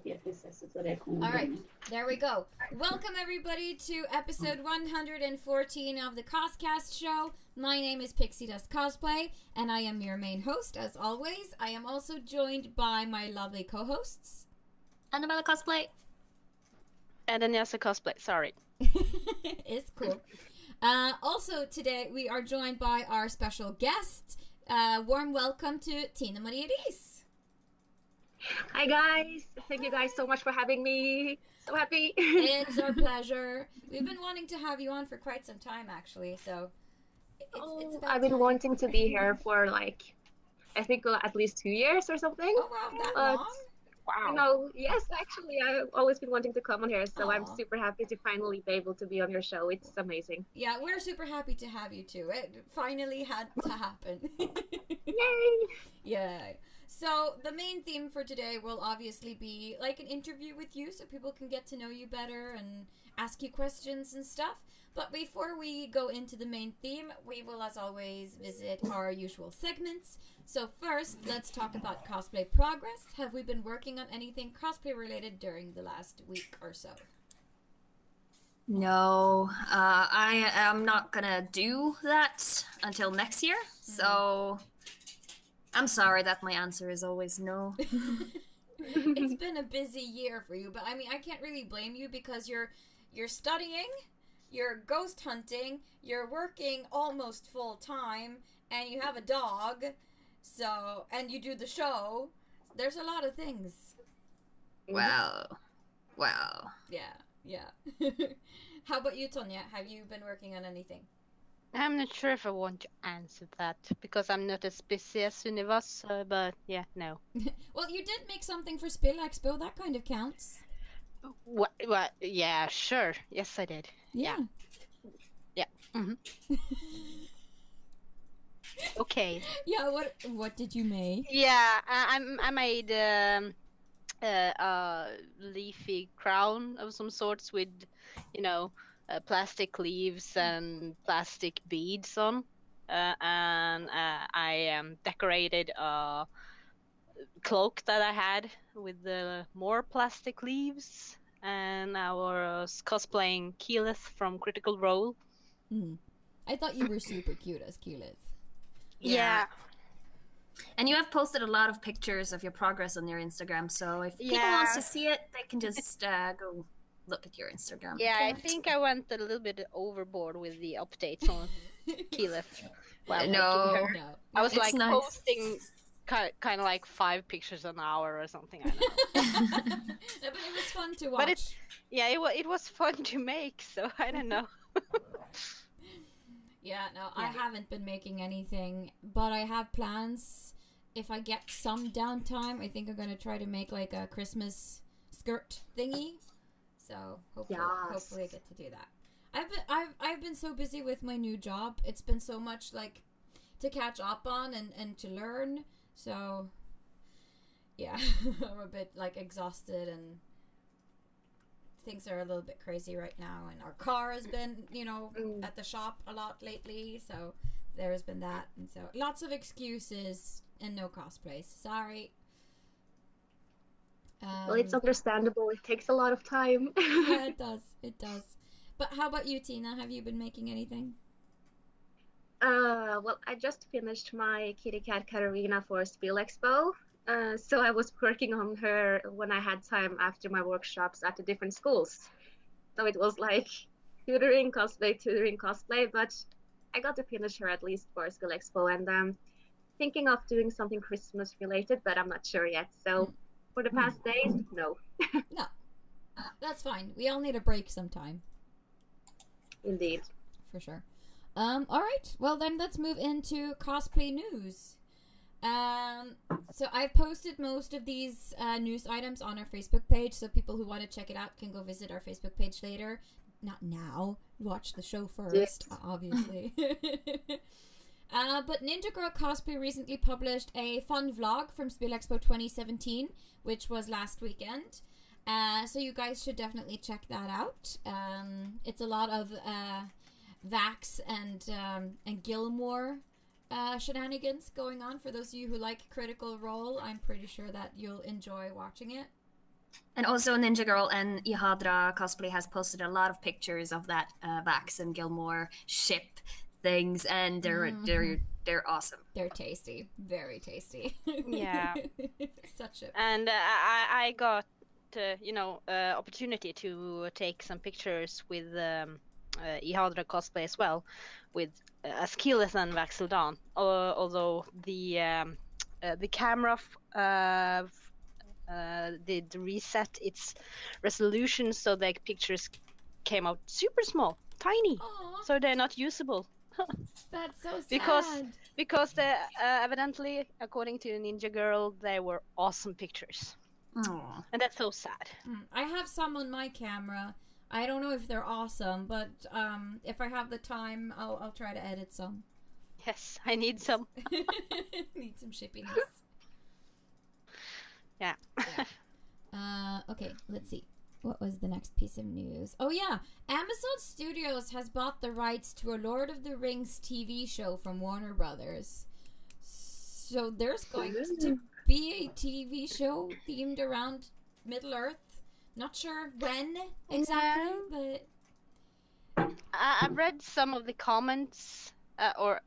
All right, there we go. Welcome everybody to episode 114 of the CosCast show. My name is Pixie Dust Cosplay, and I am your main host as always. I am also joined by my lovely co-hosts. Annabella Cosplay. And Anyasa Cosplay, sorry. It's cool. Also today we are joined by our special guest. Warm welcome to Tine Marie Riis. Hi guys! Thank you guys so much for having me. So happy. It's our pleasure. We've been wanting to have you on for quite some time, actually. So it's about I've been time. wanting to be here for I think at least 2 years or something. Oh wow, that long? Wow. Yes, actually, I've always been wanting to come on here, so I'm Aw. super happy to finally be able to be on your show. It's amazing. Yeah, we're super happy to have you too. It finally had to happen. Yay! Yeah. So the main theme for today will obviously be like an interview with you so people can get to know you better and ask you questions and stuff. But before we go into the main theme, we will as always visit our usual segments. So first, let's talk about cosplay progress. Have we been working on anything cosplay related during the last week or so? No, I am not gonna do that until next year, so I'm sorry that my answer is always no. It's been a busy year for you, but I mean, I can't really blame you because you're studying, you're ghost hunting, you're working almost full time, and you have a dog, so and you do the show. There's a lot of things. Wow. Yeah. How about you, Tonya? Have you been working on anything? I'm not sure if I want to answer that because I'm not as busy as Univas, but yeah, no. Well, you did make something for Spill Expo. That kind of counts. What? Yeah, sure. Yes, I did. Yeah. hmm Okay. Yeah. What did you make? Yeah, I made a leafy crown of some sorts with, plastic leaves and plastic beads on, and I decorated a cloak that I had with more plastic leaves, and I was cosplaying Keyleth from Critical Role. I thought you were super cute as Keyleth. Yeah. And you have posted a lot of pictures of your progress on your Instagram, so if people Yeah. want to see it, they can just go look at your Instagram. Yeah, I account. think I went a little bit overboard with the updates on Keyleth while No. making her. No. I was It's like nice. posting kind of like 5 pictures an hour or something. I don't know. No, but it was fun to watch. But yeah, it was fun to make, so I don't know. Yeah, no, I haven't been making anything, but I have plans. If I get some downtime, I think I'm gonna try to make like a Christmas skirt thingy. So hopefully I get to do that. I've been so busy with my new job. It's been so much like to catch up on and to learn. So yeah, I'm a bit like exhausted and things are a little bit crazy right now, and our car has been at the shop a lot lately, so there's been that, and so lots of excuses and no cosplays. Sorry. Well, it's understandable. It takes a lot of time. Yeah, it does. But how about you, Tina? Have you been making anything? Well, I just finished my kitty cat Katarina for Spiel Expo. So I was working on her when I had time after my workshops at the different schools. So it was like tutoring cosplay, but I got to finish her at least for Spiel Expo, and I'm thinking of doing something Christmas related, but I'm not sure yet. So for the past days, no. No, that's fine. We all need a break sometime. Indeed. For sure. All right. Well, then let's move into cosplay news. So I've posted most of these news items on our Facebook page, so people who want to check it out can go visit our Facebook page later. Not now. Watch the show first, obviously. But Ninja Girl Cosplay recently published a fun vlog from Spiel Expo 2017, which was last weekend. So you guys should definitely check that out. It's a lot of Vax and Gilmore shenanigans going on. For those of you who like Critical Role, I'm pretty sure that you'll enjoy watching it. And also Ninja Girl and Ihadra Cosplay has posted a lot of pictures of that Vax and Gilmore ship things, and they're awesome. They're tasty, very tasty. Yeah. Such a. And I got opportunity to take some pictures with Ihadra cosplay as well, with as keyless and Vaxildan. Although the camera did reset its resolution, so the pictures came out super small, tiny, Aw, so they're not usable. that's so sad. Because evidently, according to Ninja Girl, they were awesome pictures. Aww. And that's so sad. I have some on my camera. I don't know if they're awesome, but if I have the time, I'll try to edit some. Yes, I need some. Need some shippiness. Yeah. Okay, let's see. What was the next piece of news? Oh yeah, Amazon Studios has bought the rights to a Lord of the Rings TV show from Warner Brothers. So there's going to be a TV show themed around Middle Earth. Not sure when exactly, but I've read some of the comments, or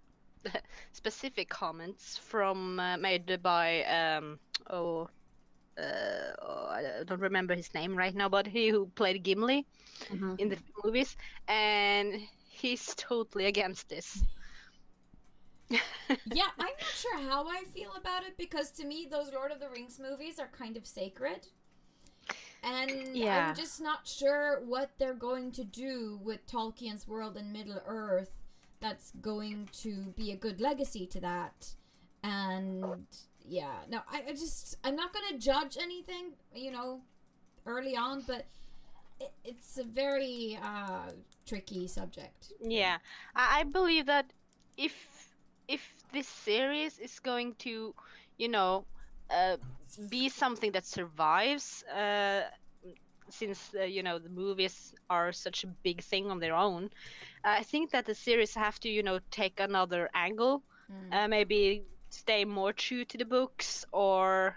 specific comments from made by I don't remember his name right now, but he who played Gimli in the movies, and he's totally against this. yeah, I'm not sure how I feel about it, because to me those Lord of the Rings movies are kind of sacred. And Yeah. I'm just not sure what they're going to do with Tolkien's world in Middle Earth that's going to be a good legacy to that. And yeah, no, I'm not going to judge anything, early on, but it's a very tricky subject. Yeah, I believe that if this series is going to, be something that survives, since the movies are such a big thing on their own, I think that the series have to take another angle, maybe stay more true to the books, or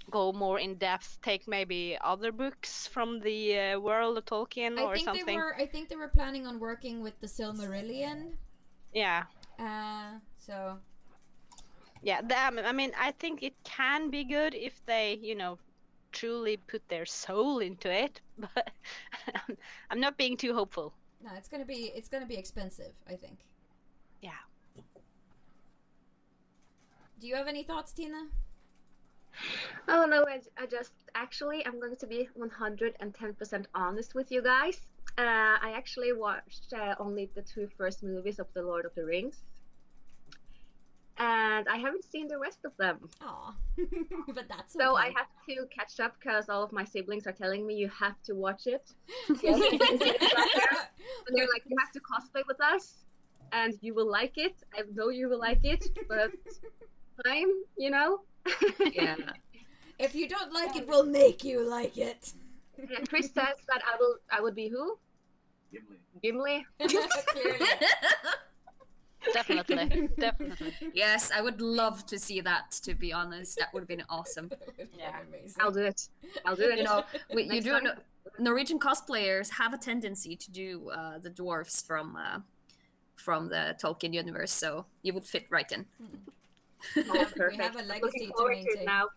go more in depth, take maybe other books from the world of Tolkien or something. I think they were planning on working with the Silmarillion. Yeah. So. Yeah, I mean, I think it can be good if they, truly put their soul into it, but I'm not being too hopeful. No, it's gonna be expensive, I think. Yeah. Do you have any thoughts, Tina? Oh no, I'm going to be 110% honest with you guys. I actually watched only the 2 first movies of The Lord of the Rings. And I haven't seen the rest of them. Aw. But that's okay. So I have to catch up because all of my siblings are telling me you have to watch it. Yes, and they're like, you have to cosplay with us and you will like it. I know you will like it, but time, Yeah. If you don't like it, we'll make you like it. And Chris says that I would be who? Gimli. Clearly. Definitely. Yes, I would love to see that, to be honest. That would have been awesome. Yeah. Amazing. I'll do it. You do know, Norwegian cosplayers have a tendency to do the dwarfs from the Tolkien universe, so you would fit right in. Oh, We have a legacy to forward to it maintain. now.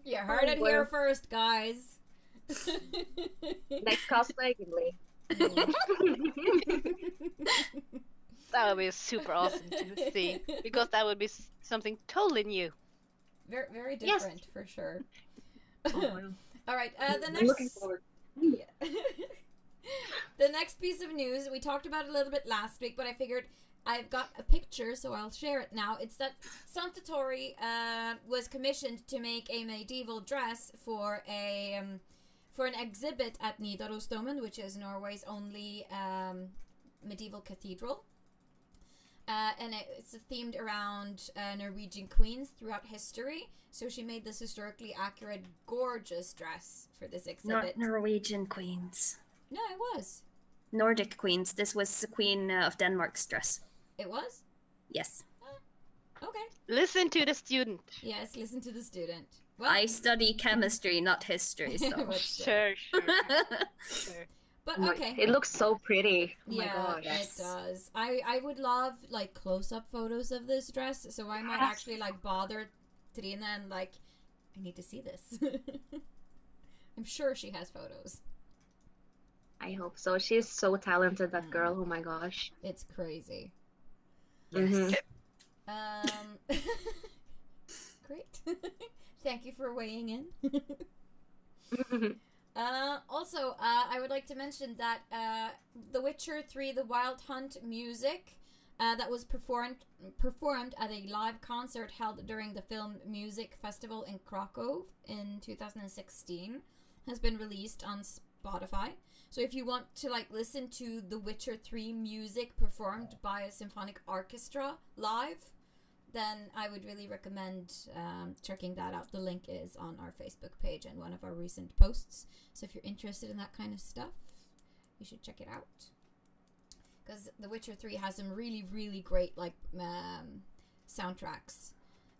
You heard it here first, guys. Next cosplay, Gimli. That would be super awesome to see, because that would be something totally new. Very, very different, Yes. for sure. Oh, All right, the I'm next. looking forward. Yeah. The next piece of news, we talked about it a little bit last week, but I figured I've got a picture, so I'll share it now. It's that Santatori was commissioned to make a medieval dress for an exhibit at Nidarosdomen, which is Norway's only medieval cathedral. And it's themed around Norwegian queens throughout history. So she made this historically accurate, gorgeous dress for this exhibit. Norwegian queens. No, it was. Nordic queens. This was the Queen of Denmark's dress. It was? Yes. Okay. Listen to the student. Yes, listen to the student. Well, I study chemistry, not history, so. but still. Sure. Sure. But Oh okay. it looks so pretty. Oh my Yeah, gosh. it Yes. does. I would love like close-up photos of this dress, so I might actually like bother Trina and like, I need to see this. I'm sure she has photos. I hope so. She's so talented, that girl. Oh my gosh. It's crazy. Mhm. Great. Thank you for weighing in. Also, I would like to mention that The Witcher 3 The Wild Hunt music that was performed at a live concert held during the Film Music Festival in Krakow in 2016 has been released on Spotify. So if you want to like listen to The Witcher 3 music performed by a symphonic orchestra live, then I would really recommend checking that out. The link is on our Facebook page and one of our recent posts. So if you're interested in that kind of stuff, you should check it out. Because The Witcher 3 has some really, really great like soundtracks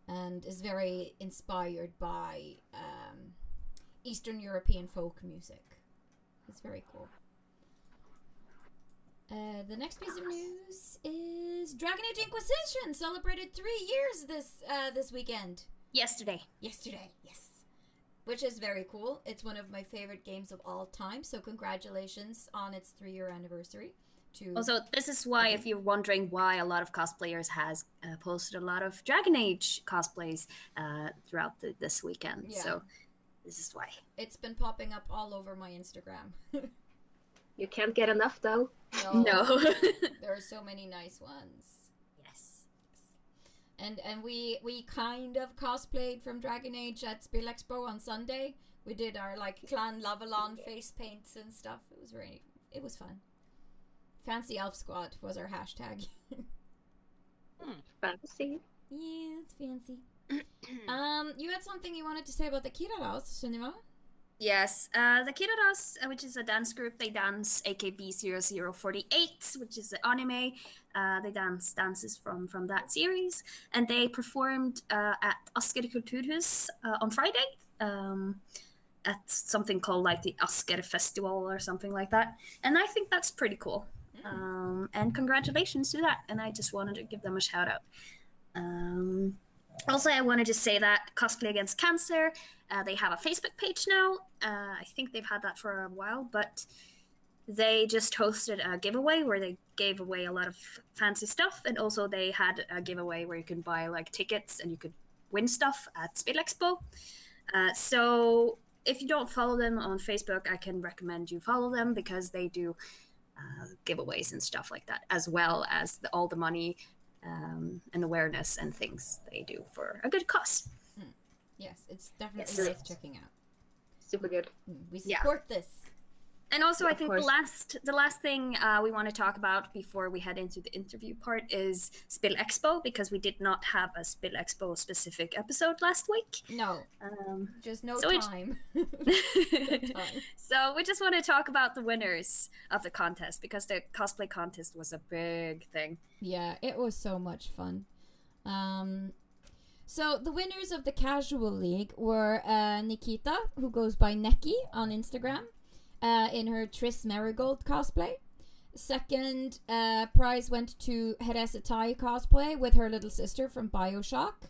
and is very inspired by Eastern European folk music. It's very cool. The next piece of news is Dragon Age Inquisition celebrated 3 years this weekend. Yesterday, yes. Which is very cool. It's one of my favorite games of all time, so congratulations on its 3-year anniversary. Also, this is why, if you're wondering why a lot of cosplayers has posted a lot of Dragon Age cosplays throughout this weekend. Yeah. So this is why. It's been popping up all over my Instagram. You can't get enough though. No. There are so many nice ones. Yes. And we kind of cosplayed from Dragon Age at Spiel Expo on Sunday. We did our like Clan Lavalon face paints and stuff. It was fun. Fancy Elf Squad was our hashtag. Fancy. Yeah, it's fancy. You had something you wanted to say about the Kiraras, Sunniva? Yes, the Kiraras, which is a dance group, they dance AKB 0048, which is the anime. They dance dances from that series, and they performed at Asker Kulturhus on Friday at something called like the Asker Festival or something like that. And I think that's pretty cool. And congratulations to that. And I just wanted to give them a shout out. Also, I wanted to say that Cosplay Against Cancer, they have a Facebook page now. I think they've had that for a while, but they just hosted a giveaway where they gave away a lot of fancy stuff. And also they had a giveaway where you can buy like tickets and you could win stuff at Spiel Expo. So if you don't follow them on Facebook, I can recommend you follow them because they do giveaways and stuff like that, as well as all the money and awareness and things they do for a good cause. Yes, it's definitely worth checking out. Super good. We support this. And also, Yeah, I think the last thing we want to talk about before we head into the interview part is Spill Expo, because we did not have a Spill Expo specific episode last week. No, just no so time. So we just want to talk about the winners of the contest, because the cosplay contest was a big thing. Yeah, it was so much fun. So the winners of the Casual League were Nikita, who goes by Neki on Instagram, in her Triss Marigold cosplay. Second prize went to Heresetai cosplay with her little sister from Bioshock.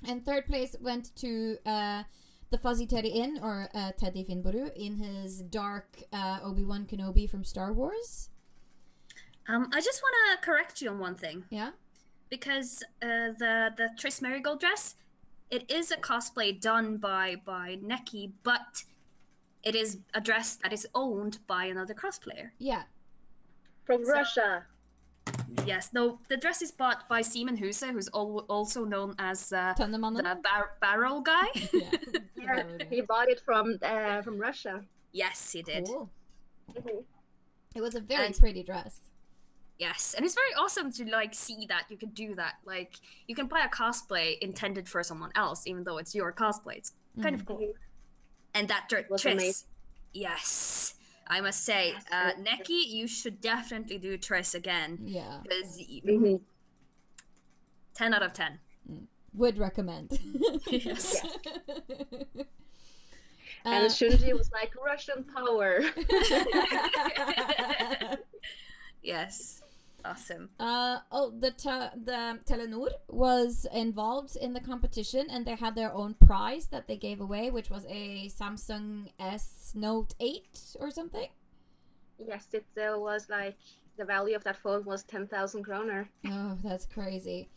And third place went to the Fuzzy Teddy In, or Teddy Finboru, in his dark Obi-Wan Kenobi from Star Wars. I just want to correct you on one thing. Yeah? Because the Triss Marigold dress, it is a cosplay done by Neki, but it is a dress that is owned by another cosplayer. Yeah. From Russia. Yes, no, the dress is bought by Simon Huse, who's also known as the barrel guy. Yeah, he bought it from Russia. Yes, he did. Cool. Mm-hmm. It was a very pretty dress. Yes, and it's very awesome to like see that you can do that. Like, you can buy a cosplay intended for someone else, even though it's your cosplay. It's kind of cool. And that Triss, yes, I must say, Neki, you should definitely do Triss again. Yeah. Because 10 out of 10. Would recommend. Yes. And Shunji was like, Russian power. Yes. Awesome. The Telenor was involved in the competition, and they had their own prize that they gave away, which was a Samsung S Note 8 or something. Yes, it was like the value of that phone was 10,000 kroner. Oh, that's crazy.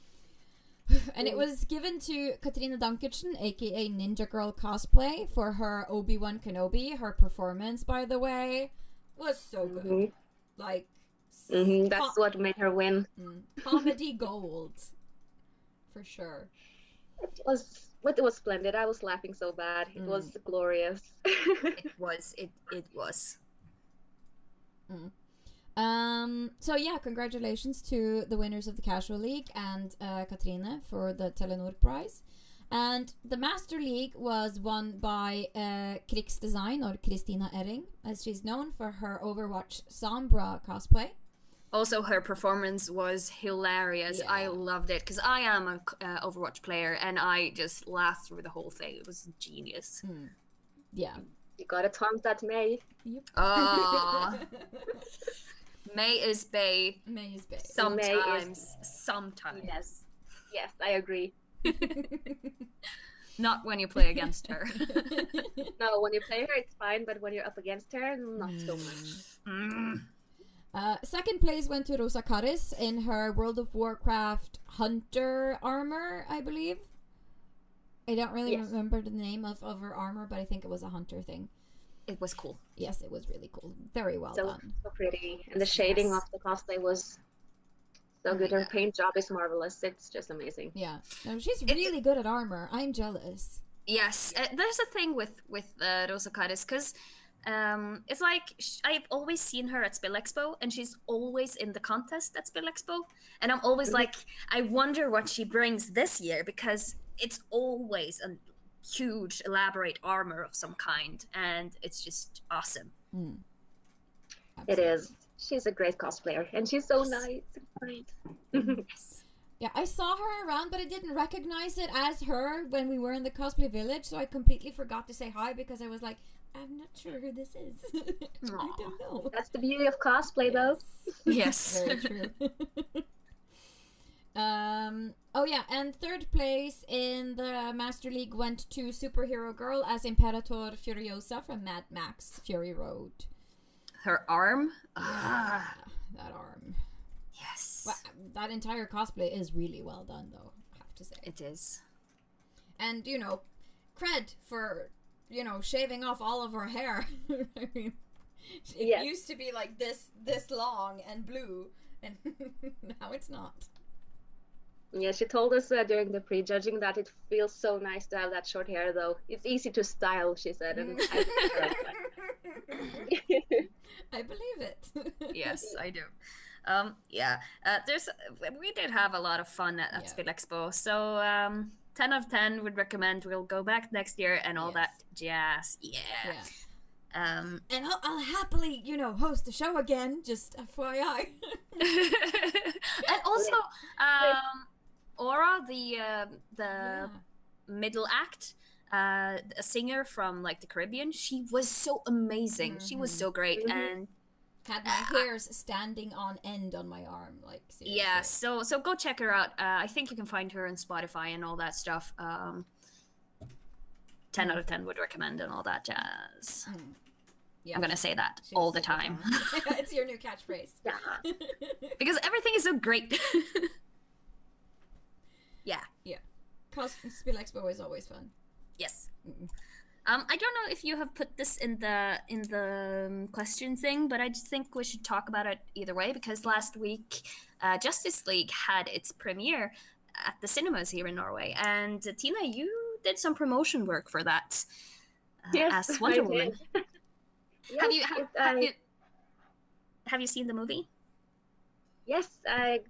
And it was given to Katrine Dankertsen, aka Ninja Girl Cosplay, for her Obi-Wan Kenobi. Her performance, by the way, was so good. Like, that's what made her win. Comedy gold, for sure. It was splendid. I was laughing so bad. It was glorious. It was. So yeah, congratulations to the winners of the Casual League and Katrine for the Telenor prize. And the Master League was won by Krigsdesign, or Christina Erring, as she's known for her Overwatch Sombra cosplay. Also, her performance was hilarious. Yeah. I loved it because I am an Overwatch player, and I just laughed through the whole thing. It was genius. Yeah. You gotta taunt that May. Yep. Oh. May is Bay. May is Bay. Sometimes. Yes, I agree. Not when you play against her. No, when you play her, it's fine, but when you're up against her, not so much. Second place went to Rosa Karis in her World of Warcraft Hunter armor, I believe. I don't really remember the name of her armor, but I think it was a Hunter thing. It was cool. Yes, it was really cool. Very well done. So pretty. And the shading of the cosplay was so good. Her paint job is marvelous. It's just amazing. Yeah. No, she's really good at armor. I'm jealous. Yes. There's a thing with Rosa Karis, because it's like I've always seen her at Spill Expo, and she's always in the contest at Spill Expo, and I'm always like, I wonder what she brings this year, because it's always a huge elaborate armor of some kind, and it's just awesome. It is. She's a great cosplayer, and she's so nice. Yes. Yeah, I saw her around, but I didn't recognize it as her when we were in the cosplay village, so I completely forgot to say hi because I was like, I'm not sure who this is. I don't know. That's the beauty of cosplay, though. Yes. Very true. Oh yeah, and third place in the Master League went to Superhero Girl as Imperator Furiosa from Mad Max Fury Road. Her arm? Yeah, that arm. Yes. Well, that entire cosplay is really well done, though, I have to say. It is. And, cred for, shaving off all of her hair. I mean, it used to be like this long and blue, and now it's not. Yeah, she told us during the prejudging that it feels so nice to have that short hair, though. It's easy to style, she said, and I believe it. Yes, I do. We did have a lot of fun at Spill Expo, so 10 out of 10 would recommend. We'll go back next year and all that jazz. Yeah. And I'll happily, host the show again, just FYI. And also, Aura, the middle act, a singer from like the Caribbean, she was so amazing. She was so great, and had my hairs standing on end on my arm, like seriously. Yeah. So go check her out. I think you can find her on Spotify and all that stuff. 10 out of 10 would recommend and all that jazz. Yeah, I'm gonna say that all the time. It's your new catchphrase. Yeah. Because everything is so great. Yeah. Spill Expo is always fun. Yes. I don't know if you have put this in the question thing, but I just think we should talk about it either way, because last week Justice League had its premiere at the cinemas here in Norway, and Tina, you did some promotion work for that as Wonder Woman. Have you seen the movie? Yes, I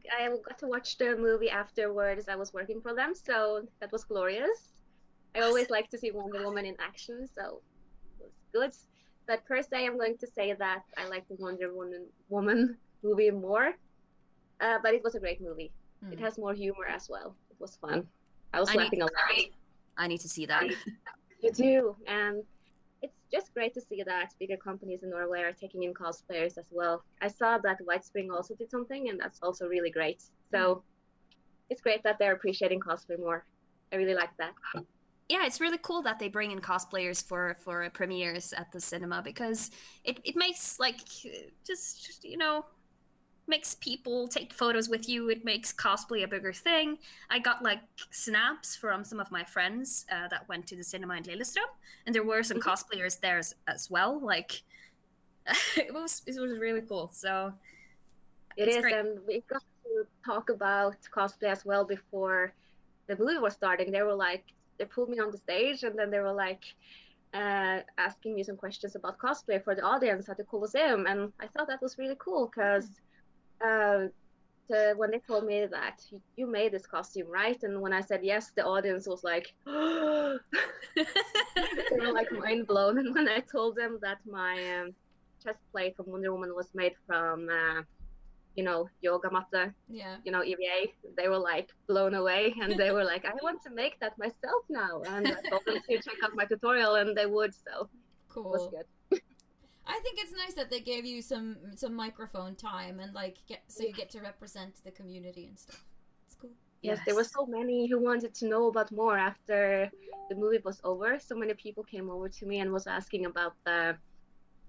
got to watch the movie afterwards. I was working for them, so that was glorious. I always like to see Wonder Woman in action, so it was good. But per se, I'm going to say that I like the Wonder Woman movie more. But it was a great movie. It has more humor as well. It was fun. I was laughing a lot. I need to see that. You do, and it's just great to see that bigger companies in Norway are taking in cosplayers as well. I saw that White Spring also did something, and that's also really great. So it's great that they're appreciating cosplay more. I really like that. Yeah, it's really cool that they bring in cosplayers for premieres at the cinema, because it makes like just makes people take photos with you. It makes cosplay a bigger thing. I got like snaps from some of my friends that went to the cinema in Lillestrøm, and there were some cosplayers there as well. Like it was really cool. So It is, great. and we got to talk about cosplay as well before the movie was starting. They pulled me on the stage, and then they were like asking me some questions about cosplay for the audience at the Colosseum, and I thought that was really cool because when they told me that you made this costume, right? And when I said yes, the audience was like, they were like mind blown. And when I told them that my chest plate from Wonder Woman was made from yoga matte, EVA, they were like blown away, and they were like, I want to make that myself now. And I told them to check out my tutorial, and they would. So cool. It was good. I think it's nice that they gave you some microphone time and you get to represent the community and stuff. It's cool. Yes, there were so many who wanted to know about more after the movie was over. So many people came over to me and was asking about the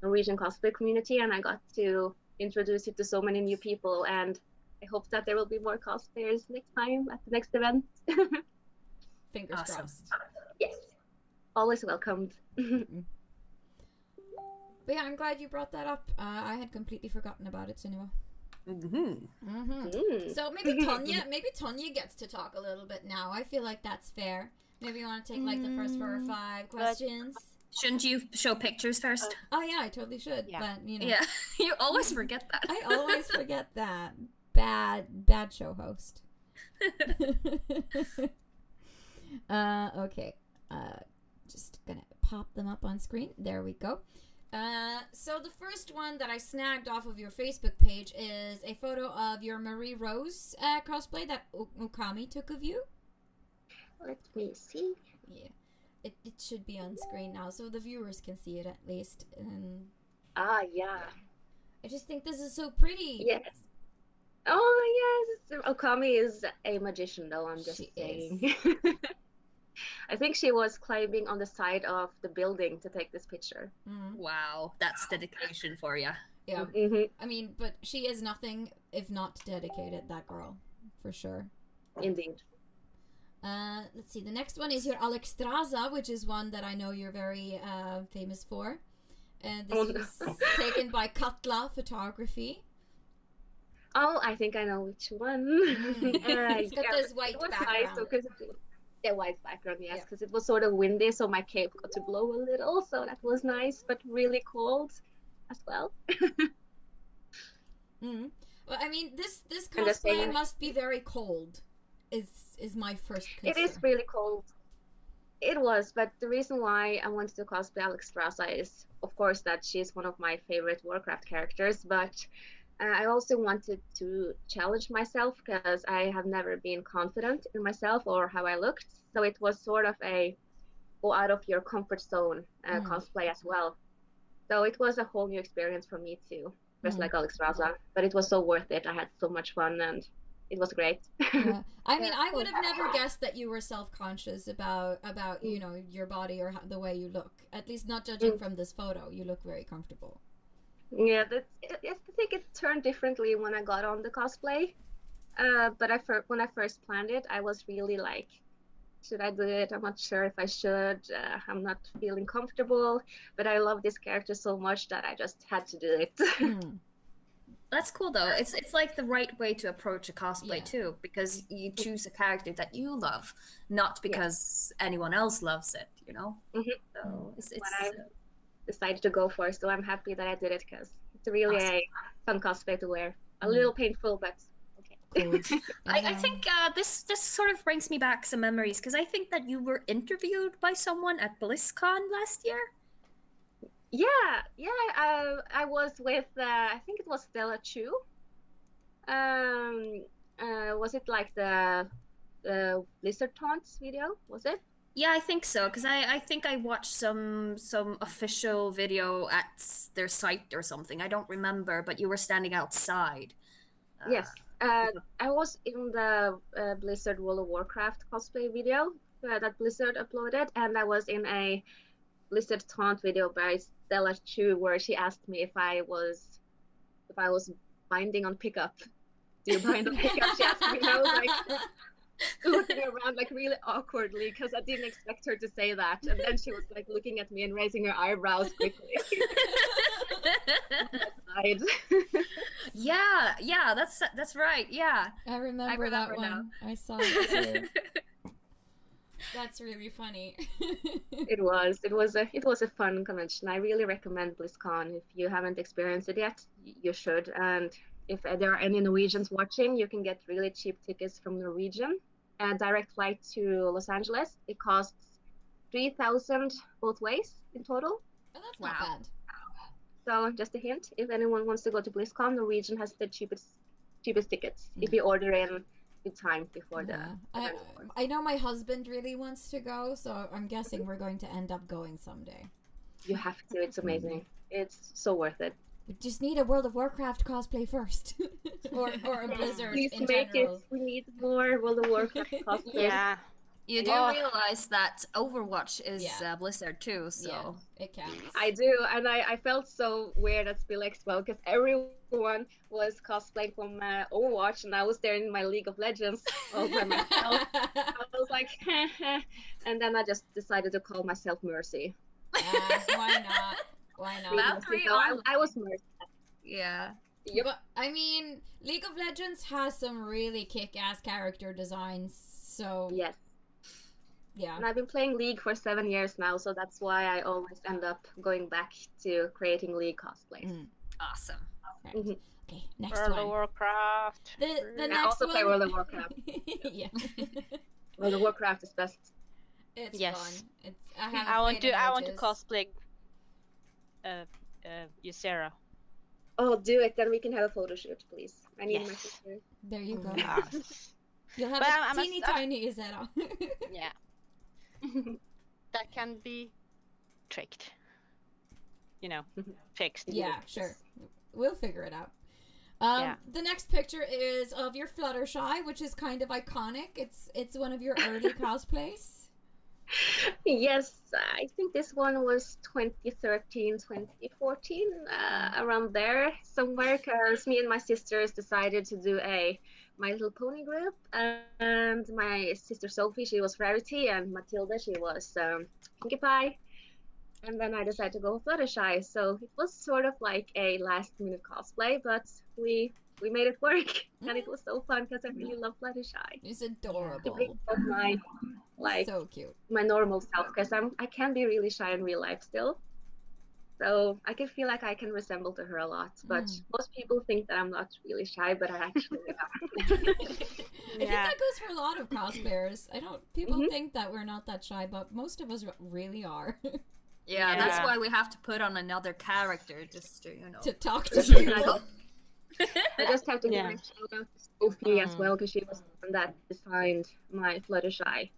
Norwegian cosplay community, and I got to introduce it to so many new people, and I hope that there will be more cosplayers next time at the next event. Fingers crossed. Yes, always welcomed. But yeah, I'm glad you brought that up. I had completely forgotten about it, Sunniva. So maybe Tonja gets to talk a little bit now. I feel like that's fair. Maybe you want to take like the first 4 or 5 questions. Shouldn't you show pictures first? Oh yeah, I totally should. Yeah. But Yeah, you always forget that. I always forget that. Bad show host. Okay. Just gonna pop them up on screen. There we go. So the first one that I snagged off of your Facebook page is a photo of your Marie Rose cosplay that Okami took of you. Let me see. Yeah. It should be on screen now, so the viewers can see it at least. Yeah. I just think this is so pretty. Yes. Oh, yes. Okami is a magician, though, I'm just saying. I think she was climbing on the side of the building to take this picture. Wow, that's dedication for you. Yeah. I mean, but she is nothing if not dedicated, that girl, for sure. Indeed. Let's see. The next one is your Alexstrasza, which is one that I know you're very famous for. And this was taken by Katla Photography. Oh, I think I know which one. It's got this white background. Nice, the white background, yes, because it was sort of windy, so my cape got to blow a little, so that was nice, but really cold as well. Well, I mean, this cosplay must be very cold. Is my first concern. It is really cold. It was, but the reason why I wanted to cosplay Alexstrasza is, of course, that she's one of my favorite Warcraft characters, but I also wanted to challenge myself because I have never been confident in myself or how I looked. So it was sort of a go out of your comfort zone cosplay as well. So it was a whole new experience for me too, just like Alexstrasza. But it was so worth it. I had so much fun and it was great. Yeah. I mean, I would have never guessed that you were self-conscious about your body or the way you look. At least not judging from this photo. You look very comfortable. Yeah, I think it turned differently when I got on the cosplay. But when I first planned it, I was really like, should I do it? I'm not sure if I should. I'm not feeling comfortable. But I love this character so much that I just had to do it. That's cool though. It's like the right way to approach a cosplay too, because you choose a character that you love, not because anyone else loves it. So it's what I decided to go for. So I'm happy that I did it because it's really a fun cosplay to wear. A little painful, but okay. Cool. I think this sort of brings me back some memories, because I think that you were interviewed by someone at BlizzCon last year. Yeah. I was with I think it was Stella Chu. Was it like the Blizzard Taunts video, was it? Yeah, I think so, because I think I watched some official video at their site or something. I don't remember, but you were standing outside. Yes. I was in the Blizzard World of Warcraft cosplay video that Blizzard uploaded, and I was in a Blizzard Taunt video by Stella Chu, where she asked me if I was binding on pickup. Do you bind on pickup? She asked me, and I was like looking around like really awkwardly because I didn't expect her to say that, and then she was like looking at me and raising her eyebrows quickly. Yeah, that's right. Yeah, I remember that one. now. I saw it too. That's really funny. It was a fun convention. I really recommend BlizzCon. If you haven't experienced it yet, you should. And if there are any Norwegians watching, you can get really cheap tickets from Norwegian. A direct flight to Los Angeles. It costs 3,000 both ways in total. Oh, that's not bad. So just a hint: if anyone wants to go to BlizzCon, Norwegian has the cheapest tickets if you order in with time before the. I know my husband really wants to go, so I'm guessing we're going to end up going someday. You have to. It's amazing. It's so worth it. We just need a World of Warcraft cosplay first, or a Blizzard Please in make general. it. We need more World of Warcraft cosplay. Yeah. You do realize that Overwatch is Blizzard too, so yeah, it counts. I do, and I felt so weird at Spill Expo because everyone was cosplaying from Overwatch, and I was there in my League of Legends all by myself. I was like, and then I just decided to call myself Mercy. Why not? Why not? I was Mercy. Yeah. Yep. But I mean, League of Legends has some really kick-ass character designs, so yes. Yeah. And I've been playing League for 7 years now, so that's why I always end up going back to creating League cosplays. Awesome. Right. Mm-hmm. Okay, next World one. of Warcraft. The I next also one. play World of Warcraft. Yeah. World of Warcraft is best. It's Yes. fun. It's I want to cosplay Ysera. Oh, do it, then we can have a photo shoot, please. I need my sister. There you go. Yes. You'll have But a I'm teeny tiny Ysera. Yeah. That can be tricked. Fixed. Yeah, sure. We'll figure it out. The next picture is of your Fluttershy, which is kind of iconic. It's one of your early cosplays. Yes, I think this one was 2013, 2014, around there somewhere, because me and my sisters decided to do a My Little Pony group, and my sister Sophie, she was Rarity, and Matilda, she was Pinkie Pie, and then I decided to go Fluttershy, so it was sort of like a last-minute cosplay, but we made it work, and it was so fun because I really love Fluttershy. It's adorable. To bring out my so cute. My normal self, because I can be really shy in real life still, so I can feel like I can resemble to her a lot, but most people think that I'm not really shy, but I actually am. I think that goes for a lot of cosplayers. People think that we're not that shy, but most of us really are. Yeah, that's why we have to put on another character just to to talk to people. I just have to give a shout out to Sophie as well, because she was the one that designed my Fluttershy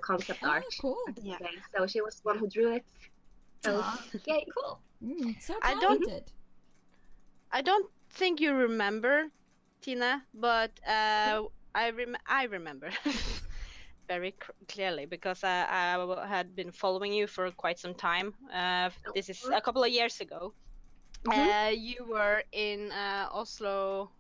concept art. Cool. Yeah. So she was the one who drew it. So yay, cool. So talented. I don't think you remember, Tina, but I remember very clearly because I had been following you for quite some time. This is a couple of years ago. You were in Oslo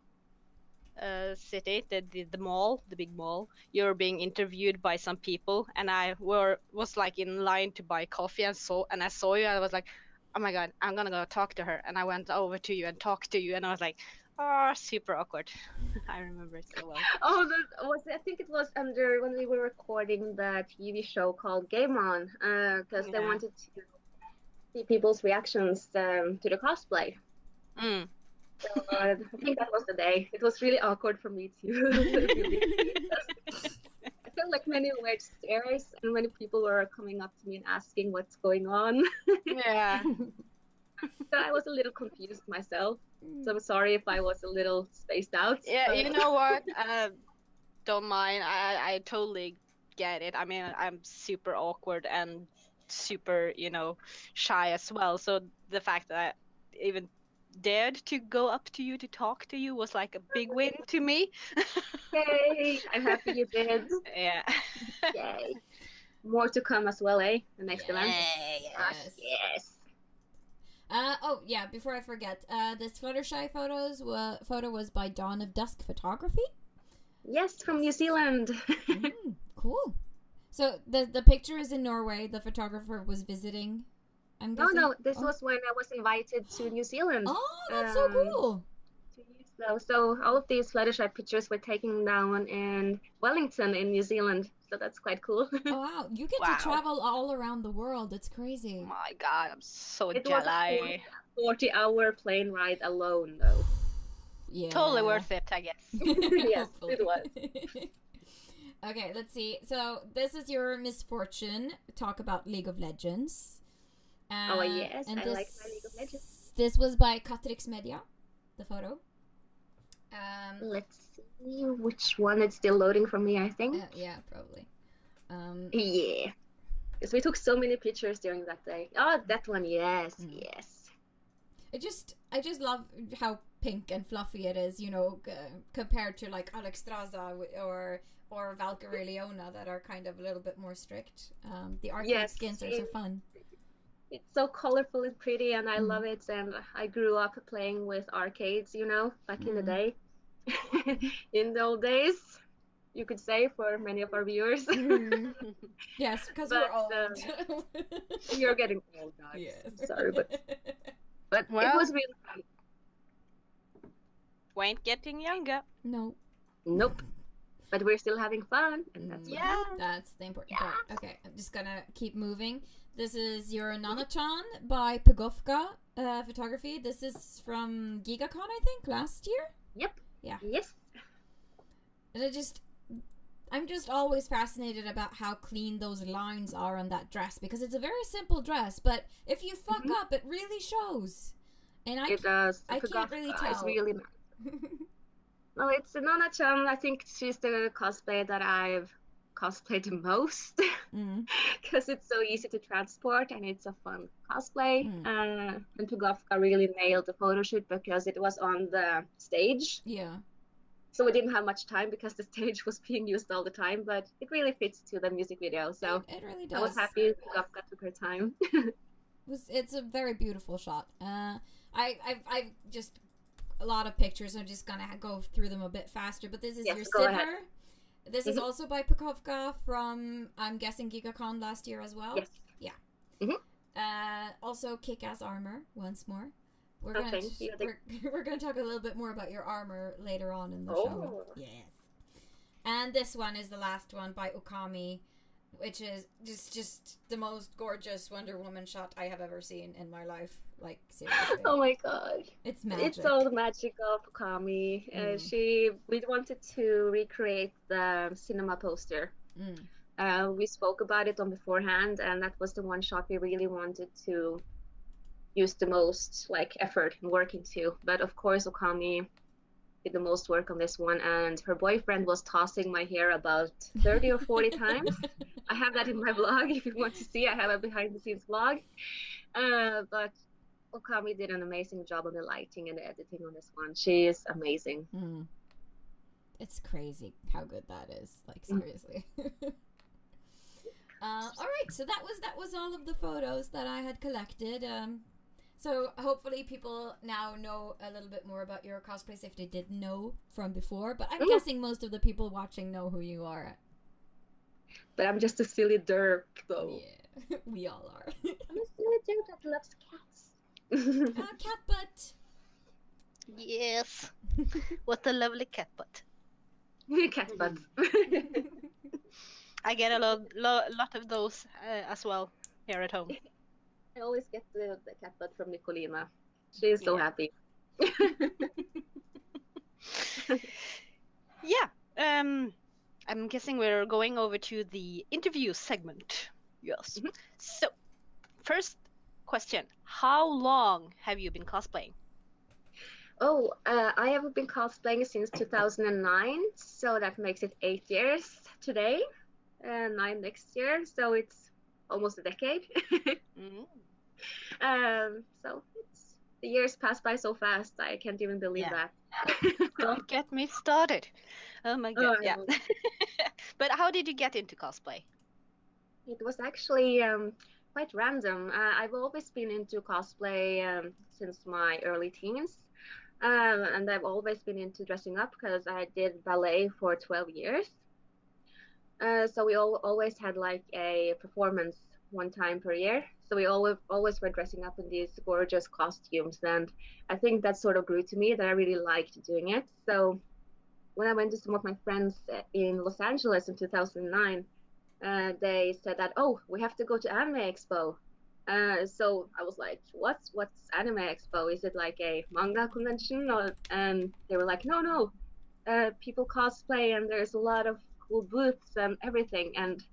city, the mall, the big mall. You were being interviewed by some people, and I was like in line to buy coffee, and I saw you, and I was like, oh my god, I'm gonna go talk to her. And I went over to you and talked to you, and I was like, oh, super awkward. I remember it so well. Oh, I think it was under when we were recording the TV show called Game On, because they wanted to see people's reactions to the cosplay. So I think that was the day. It was really awkward for me too. I felt like many weird stares, and many people were coming up to me and asking what's going on. Yeah. So I was a little confused myself. So I'm sorry if I was a little spaced out. Yeah, but... you know what? don't mind. I totally get it. I mean, I'm super awkward and super, shy as well. So the fact that I even dared to go up to you to talk to you was like a big win to me. Yay! I'm happy you did. Yeah. Yay. More to come as well, eh? The next event. Yes. Yes. Oh yeah, before I forget, this Fluttershy photo was by Dawn of Dusk Photography. Yes, from New Zealand. Cool. So the picture is in Norway. The photographer was visiting. I'm guessing. No, this was when I was invited to New Zealand. Oh, that's so cool. 2 years ago. So all of these Fluttershy pictures were taken down in Wellington in New Zealand. So that's quite cool. Oh wow, you get Wow. to travel all around the world. It's crazy. My God, I'm so It was jelly. a 40-hour plane ride alone, though. Yeah. Totally worth it, I guess. Yes, Hopefully. it was. Okay, let's see. So this is your misfortune. Talk about League of Legends. Oh yes, and I like my League of Legends. This was by Catrix Media, the photo. Let's see which one. It's still loading for me, I think. Yeah, probably. Yeah. Because we took so many pictures during that day. Oh, that one, yes, yes. I just love how pink and fluffy it is, compared to like Alex Straza or Valkyrie Leona that are kind of a little bit more strict. The arcade skins are so fun. It's so colorful and pretty, and I love it. And I grew up playing with arcades, back in the day. In the old days, you could say, for many of our viewers. Yes, because we're old. You're getting old, guys. Yes. Sorry, but it was really fun. We ain't getting younger. No. Nope. But we're still having fun, and that's That's the important part. Okay, I'm just gonna keep moving. This is your Nanachan by Pugovka Photography. This is from GigaCon, I think, last year. Yep. Yeah. Yes. And I'm just always fascinated about how clean those lines are on that dress, because it's a very simple dress, but if you fuck up, it really shows. And it does. I can't really tell. It's really nice. Well, it's Nana-chan. I think she's the cosplayer that I've cosplayed the most, because it's so easy to transport and it's a fun cosplay. And Pugovka really nailed the photo shoot because it was on the stage. Yeah. So we didn't have much time because the stage was being used all the time, but it really fits to the music video. So it really does. I was happy Pugovka took her time. It's a very beautiful shot. I've just a lot of pictures. I'm just gonna go through them a bit faster. But this is your Sivir. This is also by Pugovka from, I'm guessing, GigaCon last year as well. Yes. Yeah. Also, kick-ass armor once more. We're gonna talk a little bit more about your armor later on in the show. Yes. And this one is the last one by Okami, which is just the most gorgeous Wonder Woman shot I have ever seen in my life. Like, seriously. Oh my god. It's magic. It's all the magic of Okami. We wanted to recreate the cinema poster. We spoke about it on beforehand, and that was the one shot we really wanted to use the most effort and work into. But of course, Okami did the most work on this one, and her boyfriend was tossing my hair about 30 or 40 times. I have that in my blog if you want to see. I have a behind the scenes blog. But Okami did an amazing job on the lighting and the editing on this one. She is amazing. It's crazy how good that is. Like, seriously. All right, so that was all of the photos that I had collected. So hopefully people now know a little bit more about your cosplays if they didn't know from before. But I'm guessing most of the people watching know who you are. But I'm just a silly derp, though. Yeah, we all are. I'm a silly derp that loves cats. Cat butt. Yes. What a lovely cat butt. Cat butt. I get a lot of those as well here at home. I always get the cat butt from Nicolina. She's so happy. Yeah. I'm guessing we're going over to the interview segment. Yes. So, first question. How long have you been cosplaying? Oh, I have been cosplaying since 2009, so that makes it 8 years today, and 9 next year, so it's almost a decade. Mm. So the years pass by so fast, I can't even believe Yeah. that. Don't get me started. Oh my god. Oh, I Yeah. know. But how did you get into cosplay? It was actually quite random. I've always been into cosplay since my early teens. And I've always been into dressing up because I did ballet for 12 years. So we always had like a performance one time per year. So we always were dressing up in these gorgeous costumes. And I think that sort of grew to me that I really liked doing it. So when I went to some of my friends in Los Angeles in 2009, they said that, oh, we have to go to Anime Expo. So I was like, what's Anime Expo? Is it like a manga convention? Or, and they were like, no, people cosplay and there's a lot of cool booths and everything. And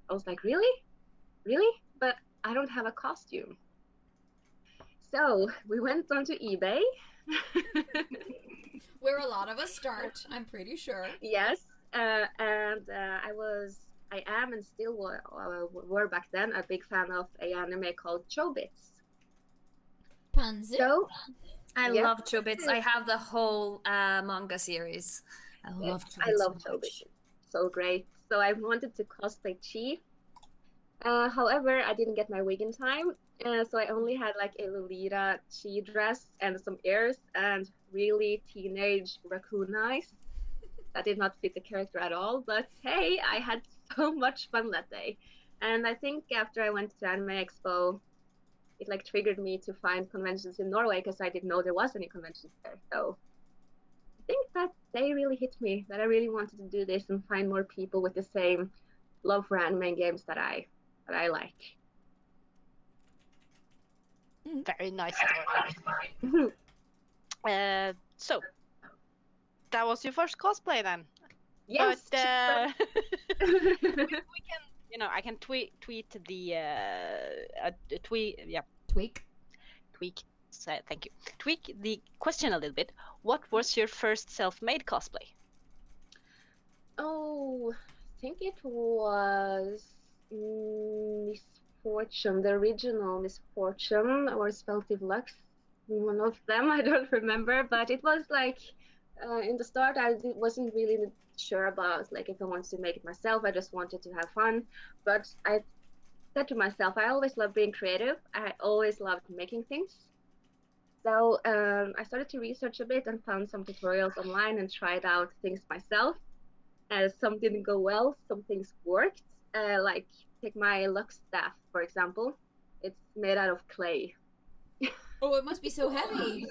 I was like, really? But I don't have a costume. So we went onto eBay. Where a lot of us start, I'm pretty sure. Yes, and I am, and still were back then a big fan of a anime called Chobits. Panzer? So I yeah, love Chobits. I have the whole manga series. I love Chobits. I love so Chobits. much. It's so great. So I wanted to cosplay Chi. However, I didn't get my wig in time, so I only had like a Lolita Chi dress and some ears and really teenage raccoon eyes. That did not fit the character at all, but hey, I had so much fun that day. And I think after I went to Anime Expo, it like triggered me to find conventions in Norway because I didn't know there was any conventions there. So I think that they really hit me that I really wanted to do this and find more people with the same love for anime games that I like. Very nice story. So that was your first cosplay then? Yes. But we can, I can tweet the tweet. Yeah, Tweak. tweak. Thank you. Tweak the question a little bit. What was your first self-made cosplay? Oh, I think it was Miss Fortune, the original Miss Fortune, or Speltive Lux, one of them. I don't remember, but it was like in the start wasn't really sure about like if I wanted to make it myself. I just wanted to have fun, but I said to myself, I always loved being creative. I always loved making things. So I started to research a bit and found some tutorials online and tried out things myself. Some didn't go well, some things worked. Like take my Lux staff, for example. It's made out of clay. Oh, it must be so heavy.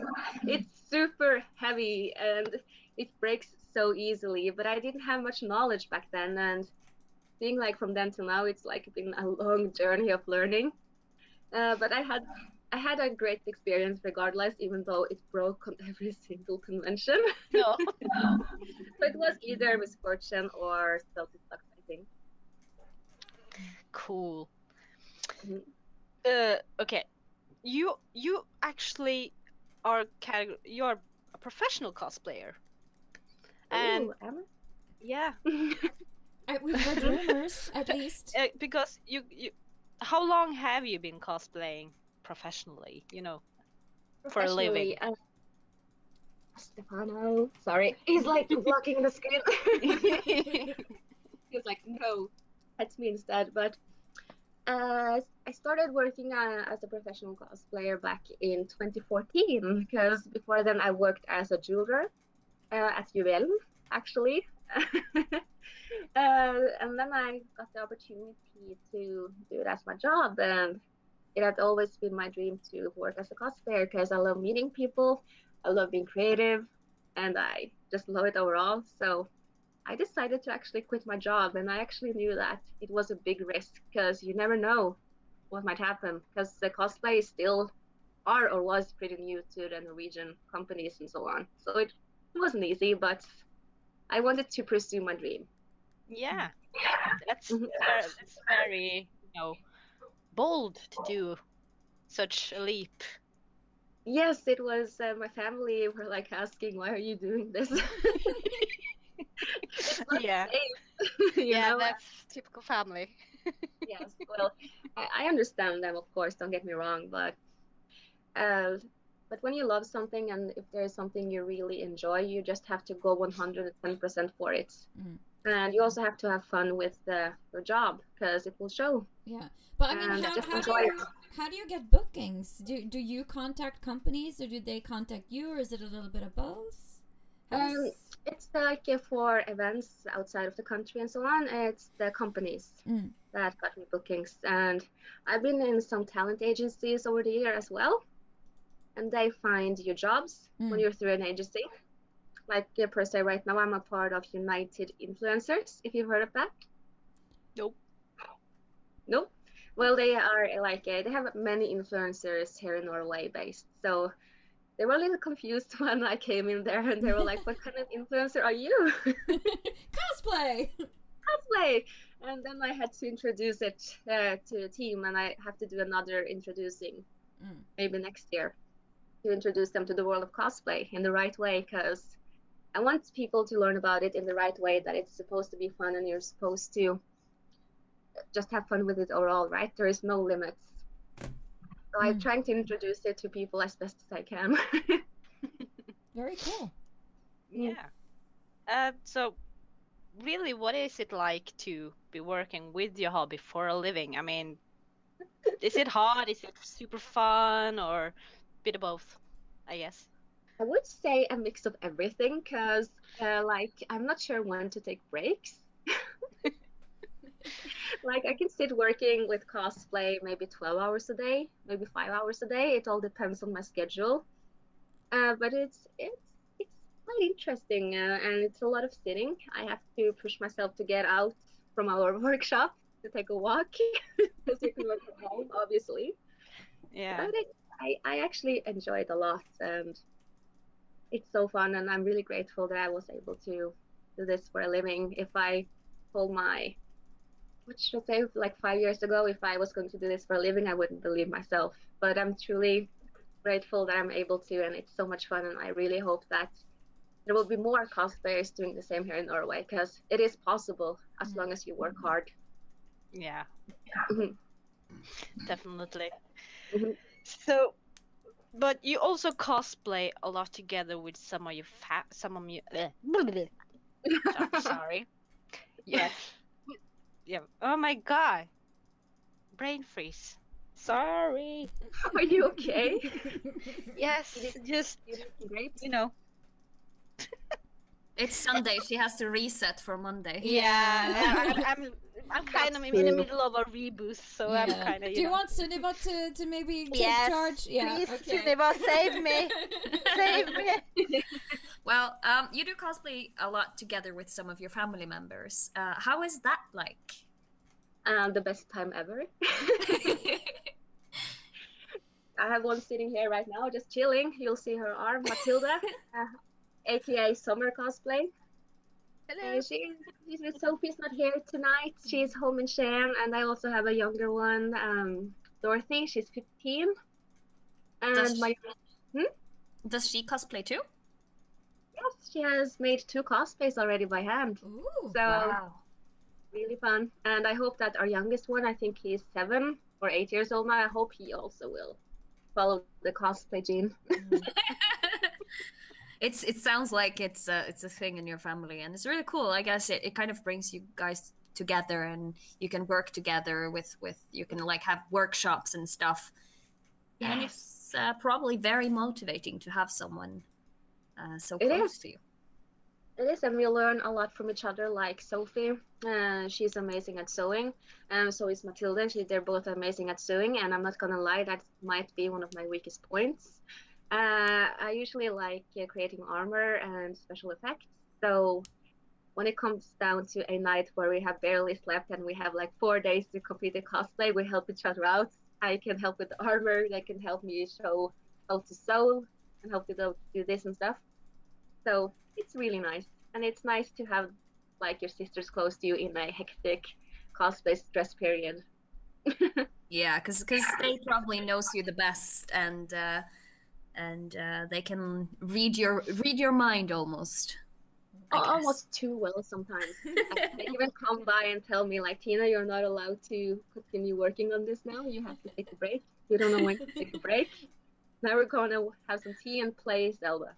It's super heavy and it breaks so easily, but I didn't have much knowledge back then, and being like from then till now, it's like been a long journey of learning. But I had a great experience regardless, even though it broke on every single convention. No. So it was either Misfortune or Celtic Lux, I think. Cool. Mhm. Okay. You actually you're a professional cosplayer. And Ooh, am yeah, We've heard rumors, at least. because you how long have you been cosplaying professionally, for a living? Professionally, Stefano. Sorry, he's like blocking the screen. He's like, no, that's me instead. But I started working as a professional cosplayer back in 2014 because before then I worked as a jeweler at Juvel, actually. And then I got the opportunity to do it as my job, and it had always been my dream to work as a cosplayer because I love meeting people, I love being creative, and I just love it overall. So I decided to actually quit my job, and I actually knew that it was a big risk because you never know what might happen because the cosplay is still are or was pretty new to the Norwegian companies and so on. So it wasn't easy, but I wanted to pursue my dream. Yeah, that's Mhm. that's very, bold to do such a leap. Yes, it was my family were like asking, "Why are you doing this?" It's not Yeah, safe, you yeah, know. that's typical family. Yes, well, I understand them, of course. Don't get me wrong, uh, but when you love something and if there's something you really enjoy, you just have to go 110% for it. Mm. And you also have to have fun with your job because it will show. Yeah, but I mean, And just how do enjoy it. how do you get bookings? Do you contact companies, or do they contact you, or is it a little bit of both? How Um, does... it's like for events outside of the country and so on, it's the companies Mm. that got me bookings. And I've been in some talent agencies over the year as well, and they find you jobs when Mm. you're through an agency. Like per se, right now I'm a part of United Influencers, if you've heard of that. Nope. Nope. Well, they are like they have many influencers here in Norway based. So they were a little confused when I came in there, and they were like, "What kind of influencer are you?" Cosplay. Cosplay. And then I had to introduce it to the team, and I have to do another introducing Mm. maybe next year to introduce them to the world of cosplay in the right way, because I want people to learn about it in the right way, that it's supposed to be fun and you're supposed to just have fun with it overall, right? There is no limits. So I'm Mm. trying to introduce it to people as best as I can. Very cool. Yeah. So really, what is it like to be working with your hobby for a living? I mean, is it hard? Is it super fun, or a bit of both? I guess. I would say a mix of everything, because like I'm not sure when to take breaks. Like I can sit working with cosplay maybe 12 hours a day, maybe 5 hours a day. It all depends on my schedule. But it's quite interesting, and it's a lot of sitting. I have to push myself to get out from our workshop to take a walk because you can work from home, obviously. Yeah. But I actually enjoy it a lot, and it's so fun. And I'm really grateful that I was able to do this for a living. If I told my what should I say, like 5 years ago, if I was going to do this for a living, I wouldn't believe myself. But I'm truly grateful that I'm able to, and it's so much fun. And I really hope that there will be more cosplayers doing the same here in Norway, because it is possible as long as you work hard. Yeah. Mhm, Definitely. mhm. So, but you also cosplay a lot together with some of you. Sorry. Yeah. Yeah. Oh my god. Brain freeze. Sorry. Are you okay? Yes. Just You need some grapes? you know. It's Sunday. She has to reset for Monday. Yeah. I'm kind of That's in the true. middle of a reboost, so I'm Yeah. kind of Do you want Sunniva to maybe take Yes, charge? Yeah. please, Okay. Sunniva, save me. Save me. Well, you do cosplay a lot together with some of your family members. How is that like? The best time ever. I have one sitting here right now, just chilling. You'll see her arm, Matilda, aka Summer Cosplay. Hello. She's with Sophie's not here tonight. She's home in Shan, and I also have a younger one, Dorothy. She's 15, and Does my does she cosplay too? yes, she has made 2 cosplays already by hand. Ooh. So Wow. really fun, and I hope that our youngest one, I think he's 7 or 8 years old now. I hope he also will follow the cosplay gene. It sounds like it's a thing in your family, and it's really cool. I guess it kind of brings you guys together, and you can work together with you can like have workshops and stuff. And Yes, it's probably very motivating to have someone so it close is. to you. It is, and we learn a lot from each other. Like Sophie, she's amazing at sewing, and so is Matilda. They're both amazing at sewing, and I'm not gonna lie, that might be one of my weakest points. I usually like creating armor and special effects. So when it comes down to a night where we have barely slept and we have like 4 days to complete a cosplay, we help each other out. I can help with the armor. They can help me show how to sew and help to do this and stuff. So it's really nice. And it's nice to have like your sisters close to you in a hectic cosplay stress period. Yeah, because they probably knows you the best, and and they can read your mind almost. Almost too well sometimes. They even come by and tell me, like, Tina, you're not allowed to continue working on this now. You have to take a break. You don't know when to take a break. Now we're going to have some tea and play Zelda.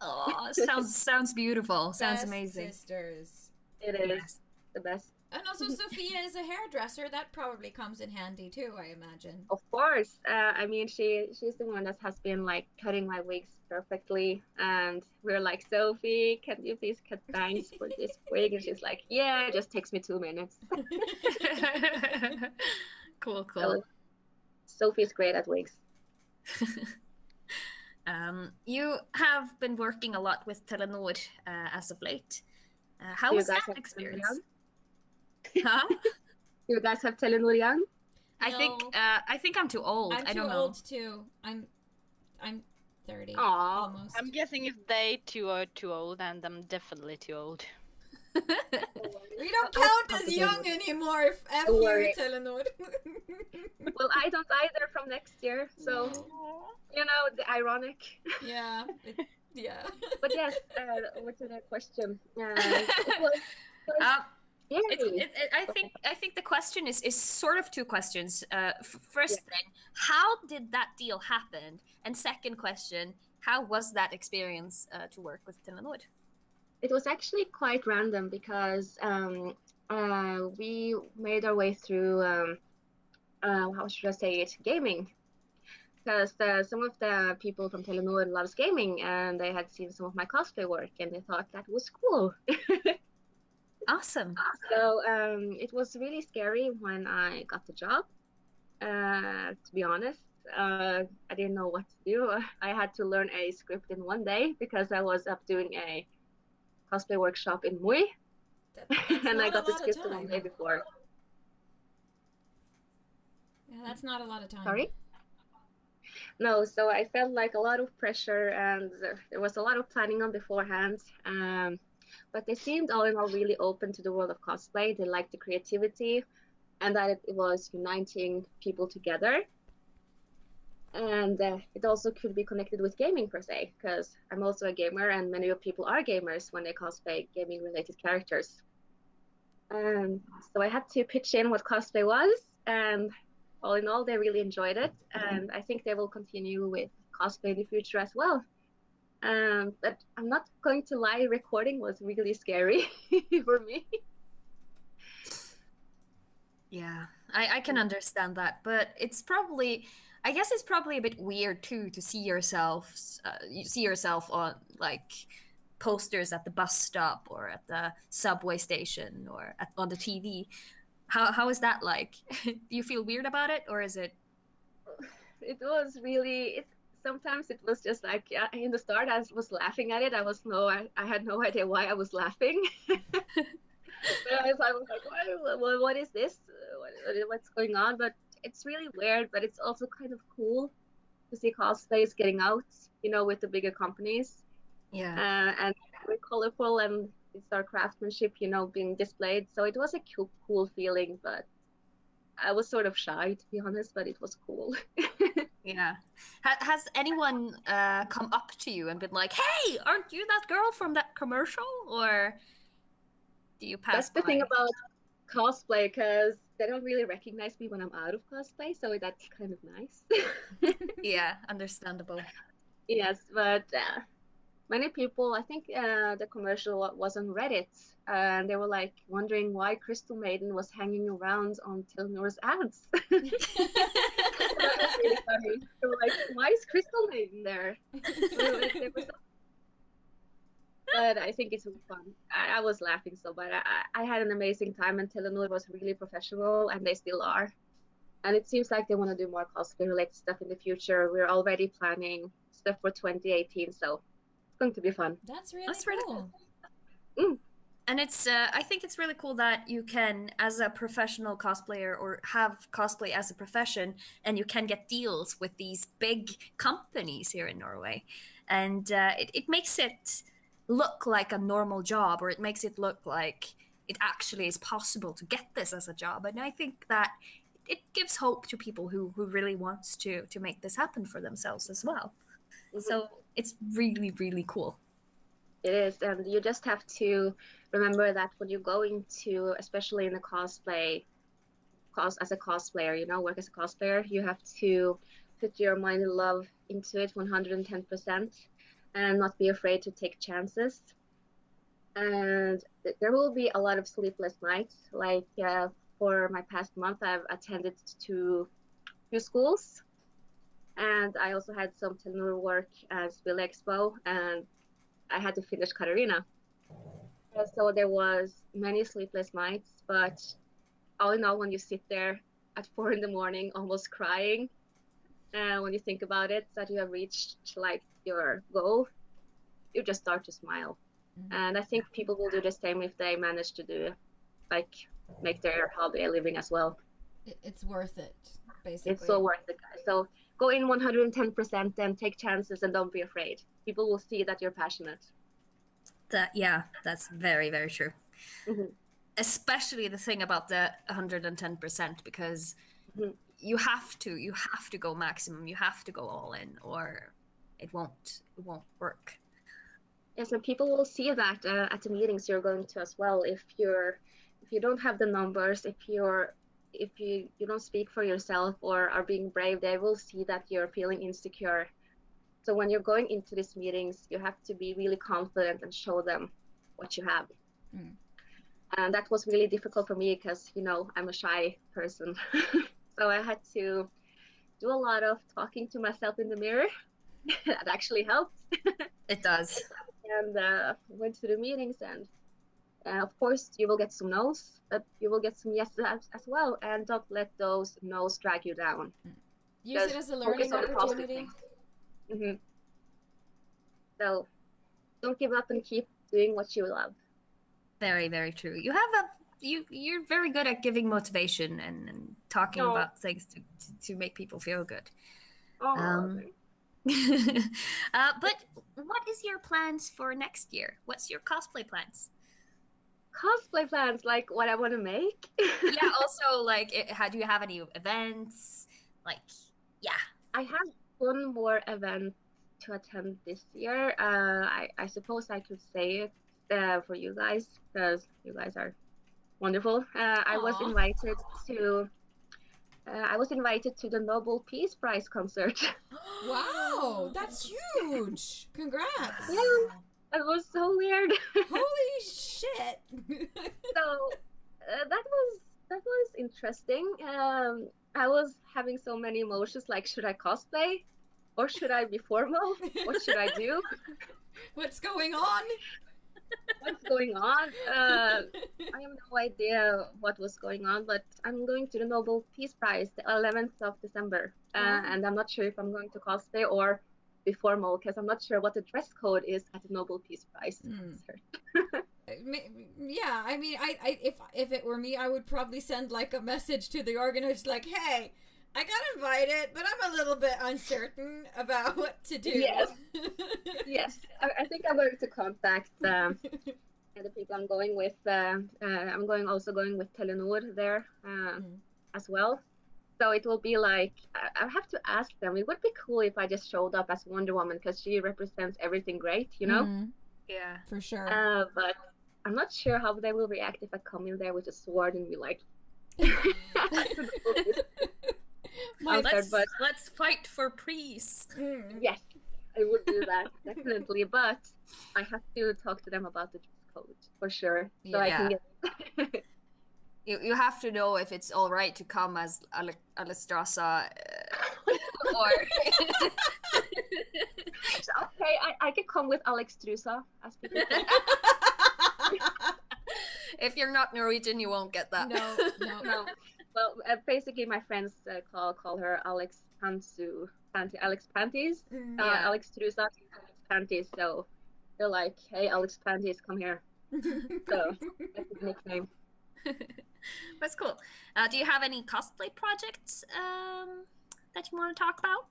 Oh, sounds beautiful. Sounds amazing. Sisters. It is the best. And also Sophia is a hairdresser. That probably comes in handy too, I imagine. Of course. I mean, she's the one that has been like cutting my wigs perfectly. And we're like, Sophie, can you please cut bangs for this wig? And she's like, yeah, it just takes me 2 minutes. Cool. So, Sophie's great at wigs. You have been working a lot with Telenor as of late. How was that experience? Huh? You guys have Telenor young? I think I'm too old. I don't know. I'm too old too. I'm 30. Aww. Almost. I'm guessing if they two are too old, and I'm definitely too old. We don't count as young anymore if F you, Telenor. Well, I don't either from next year, so you know, the ironic. Yeah. Yeah. But yes, over to the question. I think the question is sort of two questions. First thing, how did that deal happen? And second question, how was that experience to work with Telenor? It was actually quite random because we made our way through, how should I say it, gaming. Because some of the people from Telenor loves gaming, and they had seen some of my cosplay work, and they thought that was cool. Awesome. So it was really scary when I got the job, to be honest. I didn't know what to do. I had to learn a script in 1 day because I was up doing a cosplay workshop in Mui. And I got the script 1 day before. Yeah, that's not a lot of time. Sorry? No, so I felt like a lot of pressure, and there was a lot of planning on beforehand. But they seemed all in all really open to the world of cosplay. They liked the creativity and that it was uniting people together. And it also could be connected with gaming per se, because I'm also a gamer and many people are gamers when they cosplay gaming related characters. So I had to pitch in what cosplay was, and all in all, they really enjoyed it. And I think they will continue with cosplay in the future as well. But I'm not going to lie, recording was really scary for me. Yeah, I can understand that, but I guess it's probably a bit weird too to see yourself on like posters at the bus stop or at the subway station or on the TV. How is that like? Do you feel weird about it, or is it? It was really. Sometimes it was just like in the start I was laughing at it. I had no idea why I was laughing. But I was like, what is this? What's going on? But it's really weird, but it's also kind of cool to see cosplays getting out, you know, with the bigger companies. Yeah. And very colorful, and it's our craftsmanship, you know, being displayed. So it was a cool feeling, but I was sort of shy, to be honest, but it was cool. Yeah. Has anyone come up to you and been like, hey, aren't you that girl from that commercial? Or do you pass That's the thing about cosplay, because they don't really recognize me when I'm out of cosplay, so that's kind of nice. Yeah, understandable. Yes, but many people, I think the commercial was on Reddit, and they were like wondering why Crystal Maiden was hanging around on Telenor's ads. That was really funny. They were like, why is Crystal Maiden there? But I think it's really fun. I was laughing so bad. I had an amazing time, and Telenor was really professional, and they still are. And it seems like they want to do more cosplay-related stuff in the future. We're already planning stuff for 2018, so it's going to be fun. That's really cool. And it's I think it's really cool that you can, as a professional cosplayer, or have cosplay as a profession, and you can get deals with these big companies here in Norway. And it makes it look like a normal job, or it makes it look like it actually is possible to get this as a job. And I think that it gives hope to people who really wants to make this happen for themselves as well. So it's really, really cool. It is, and you just have to remember that when you're going to, especially in the cosplay, as a cosplayer, work as a cosplayer, you have to put your mind and love into it 110% and not be afraid to take chances. And there will be a lot of sleepless nights. Like for my past month, I've attended to 2 schools, and I also had some Telenor work as Spill Expo, and I had to finish Katarina. So there was many sleepless nights, but all in all, when you sit there at 4 in the morning, almost crying, and when you think about it, that you have reached like your goal, you just start to smile. And I think people will do the same if they manage to do like make their hobby a living as well. It's worth it, basically. It's so worth it, guys. So go in 110% and take chances and don't be afraid. People will see that you're passionate. That's very, very true. Mm-hmm. Especially the thing about the 110%, because you have to go maximum. You have to go all in, or it won't work. Yes, and people will see that at the meetings you're going to as well. If you don't have the numbers, if you don't speak for yourself or are being brave, they will see that you're feeling insecure. So when you're going into these meetings, you have to be really confident and show them what you have. And that was really difficult for me because, I'm a shy person. So I had to do a lot of talking to myself in the mirror. That actually helped. It does. And went to the meetings, and of course you will get some no's, but you will get some yeses as well. And don't let those no's drag you down. Use it as a learning opportunity. So don't give up and keep doing what you love. Very, very true. You're very good at giving motivation and talking about things to make people feel good. But what is your plans for next year? What's your cosplay plans? Cosplay plans, like what I want to make? Yeah, also, like, do you have any events? Like, yeah. I have one more event to attend this year. I suppose I could say it for you guys, because you guys are wonderful. I was invited to the Nobel Peace Prize concert. Wow, that's huge! Congrats! Yeah, it was so weird. Holy shit! So that was interesting. I was having so many emotions. Like, should I cosplay, or should I be formal? What should I do? What's going on? What's going on? I have no idea what was going on, but I'm going to the Nobel Peace Prize the 11th of December, and I'm not sure if I'm going to cosplay or be formal, because I'm not sure what the dress code is at the Nobel Peace Prize concert. Yeah, I mean, I if it were me, I would probably send like a message to the organizers, like, "Hey, I got invited, but I'm a little bit uncertain about what to do." Yes. I think I'm going to contact the people I'm going with. I'm also going with Telenor there as well. So it will be like, I have to ask them. It would be cool if I just showed up as Wonder Woman, because she represents everything great, Yeah, for sure. But I'm not sure how they will react if I come in there with a sword and be like, let's fight for peace. Yes, I would do that, definitely. But I have to talk to them about the dress code for sure. So I can get... You have to know if it's all right to come as Alistrasa or... Okay, I can come with Alex Trusa, as people say. If you're not Norwegian, you won't get that. No. Well, basically, my friends call her Alex Alex Panties. Alex Trusa, Alex Panties. So they're like, "Hey, Alex Panties, come here." So that's his nickname. That's cool. Do you have any cosplay projects that you want to talk about?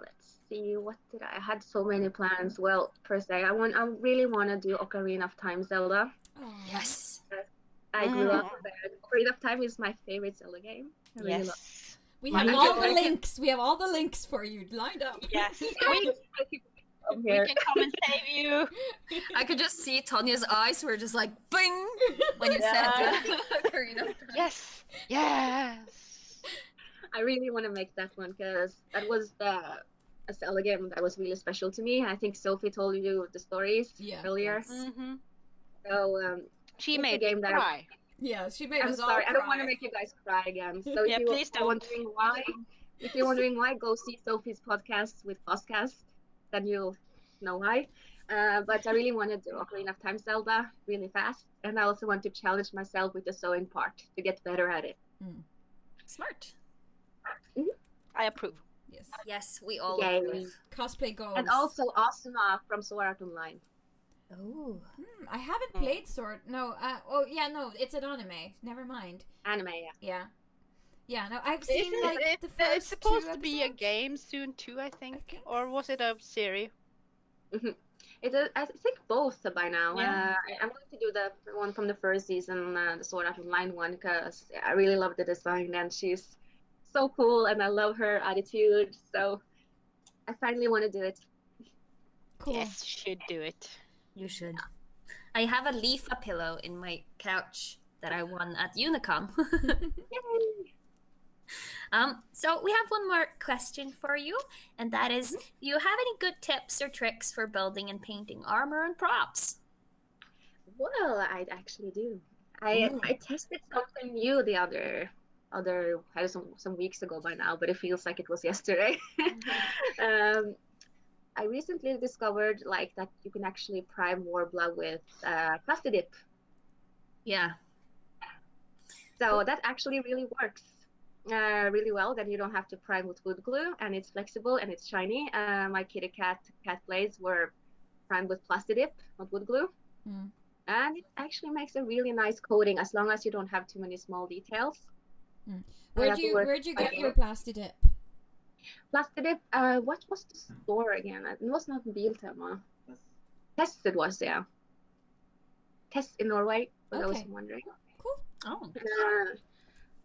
Let's see. What did I had so many plans. Well, per se, I really want to do Ocarina of Time Zelda. Oh. Yes. I grew up with it. Ocarina of Time is my favorite Zelda game. I really love it. We My have we all can- the we can- links. We have all the links for you lined up. Yes, we Here. can come and save you. I could just see Tanya's eyes were just like bing when you said Ocarina of Time. Yes, yes. I really want to make that one because that was a Zelda game that was really special to me. I think Sophie told you the stories earlier. Mm-hmm. So She it's a made game me that cry. Yeah, she made I'm us all sorry, cry. I don't want to make you guys cry again. So Yeah, if please you're don't. wondering why, go see Sophie's podcast with CosCast, then you'll know why. But I really want to do Ocarina of Time Zelda really fast, and I also want to challenge myself with the sewing part to get better at it. Smart. I approve. Yes. Yes, we all Yay. approve. Cosplay goals. And also Asuna from Sword Art Online. Oh. I haven't played Sword. No. No. It's an anime. Never mind. Anime, Yeah. Yeah. No, I've seen the first It's supposed two to be a episodes. game soon too, I think. think Or was it a series? I think both by now. Yeah. I'm going to do the one from the first season, the Sword Art Online one, because I really love the design and she's so cool and I love her attitude. So I finally want to do it. Cool. Yes, should do it. You should. I have a Leafa pillow in my couch that I won at Unicon. Yay! So we have one more question for you, and that is, do you have any good tips or tricks for building and painting armor and props? Well, I actually do. I tested something new the other some weeks ago by now, but it feels like it was yesterday. I recently discovered like that you can actually prime Warbler with plastic dip. Yeah. So that actually really works really well. Then you don't have to prime with wood glue, and it's flexible and it's shiny. My kitty cat blades were primed with plastic dip, not wood glue. And it actually makes a really nice coating as long as you don't have too many small details. Where'd you get your plastic dip? Plastic dip, what was the store again? It was not Biltema. Test it was, yeah. Test in Norway, for those wondering. Cool. Oh.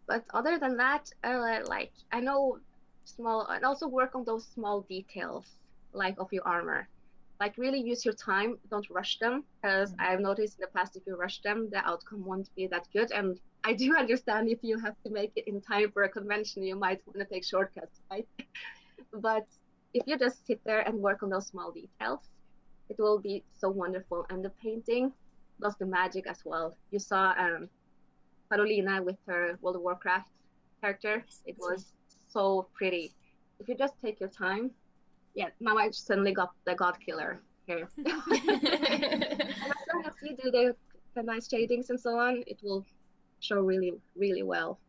But other than that, like I know and also work on those small details, like of your armor. Like really use your time, don't rush them, because I've noticed in the past if you rush them, the outcome won't be that good. And I do understand if you have to make it in time for a convention, you might want to take shortcuts, right? But if you just sit there and work on those small details, it will be so wonderful. And the painting does the magic as well. You saw Carolina with her World of Warcraft character. It was so pretty. If you just take your time, now I suddenly got the God Killer here. And as long as you do the nice shadings and so on, it will show really, really well.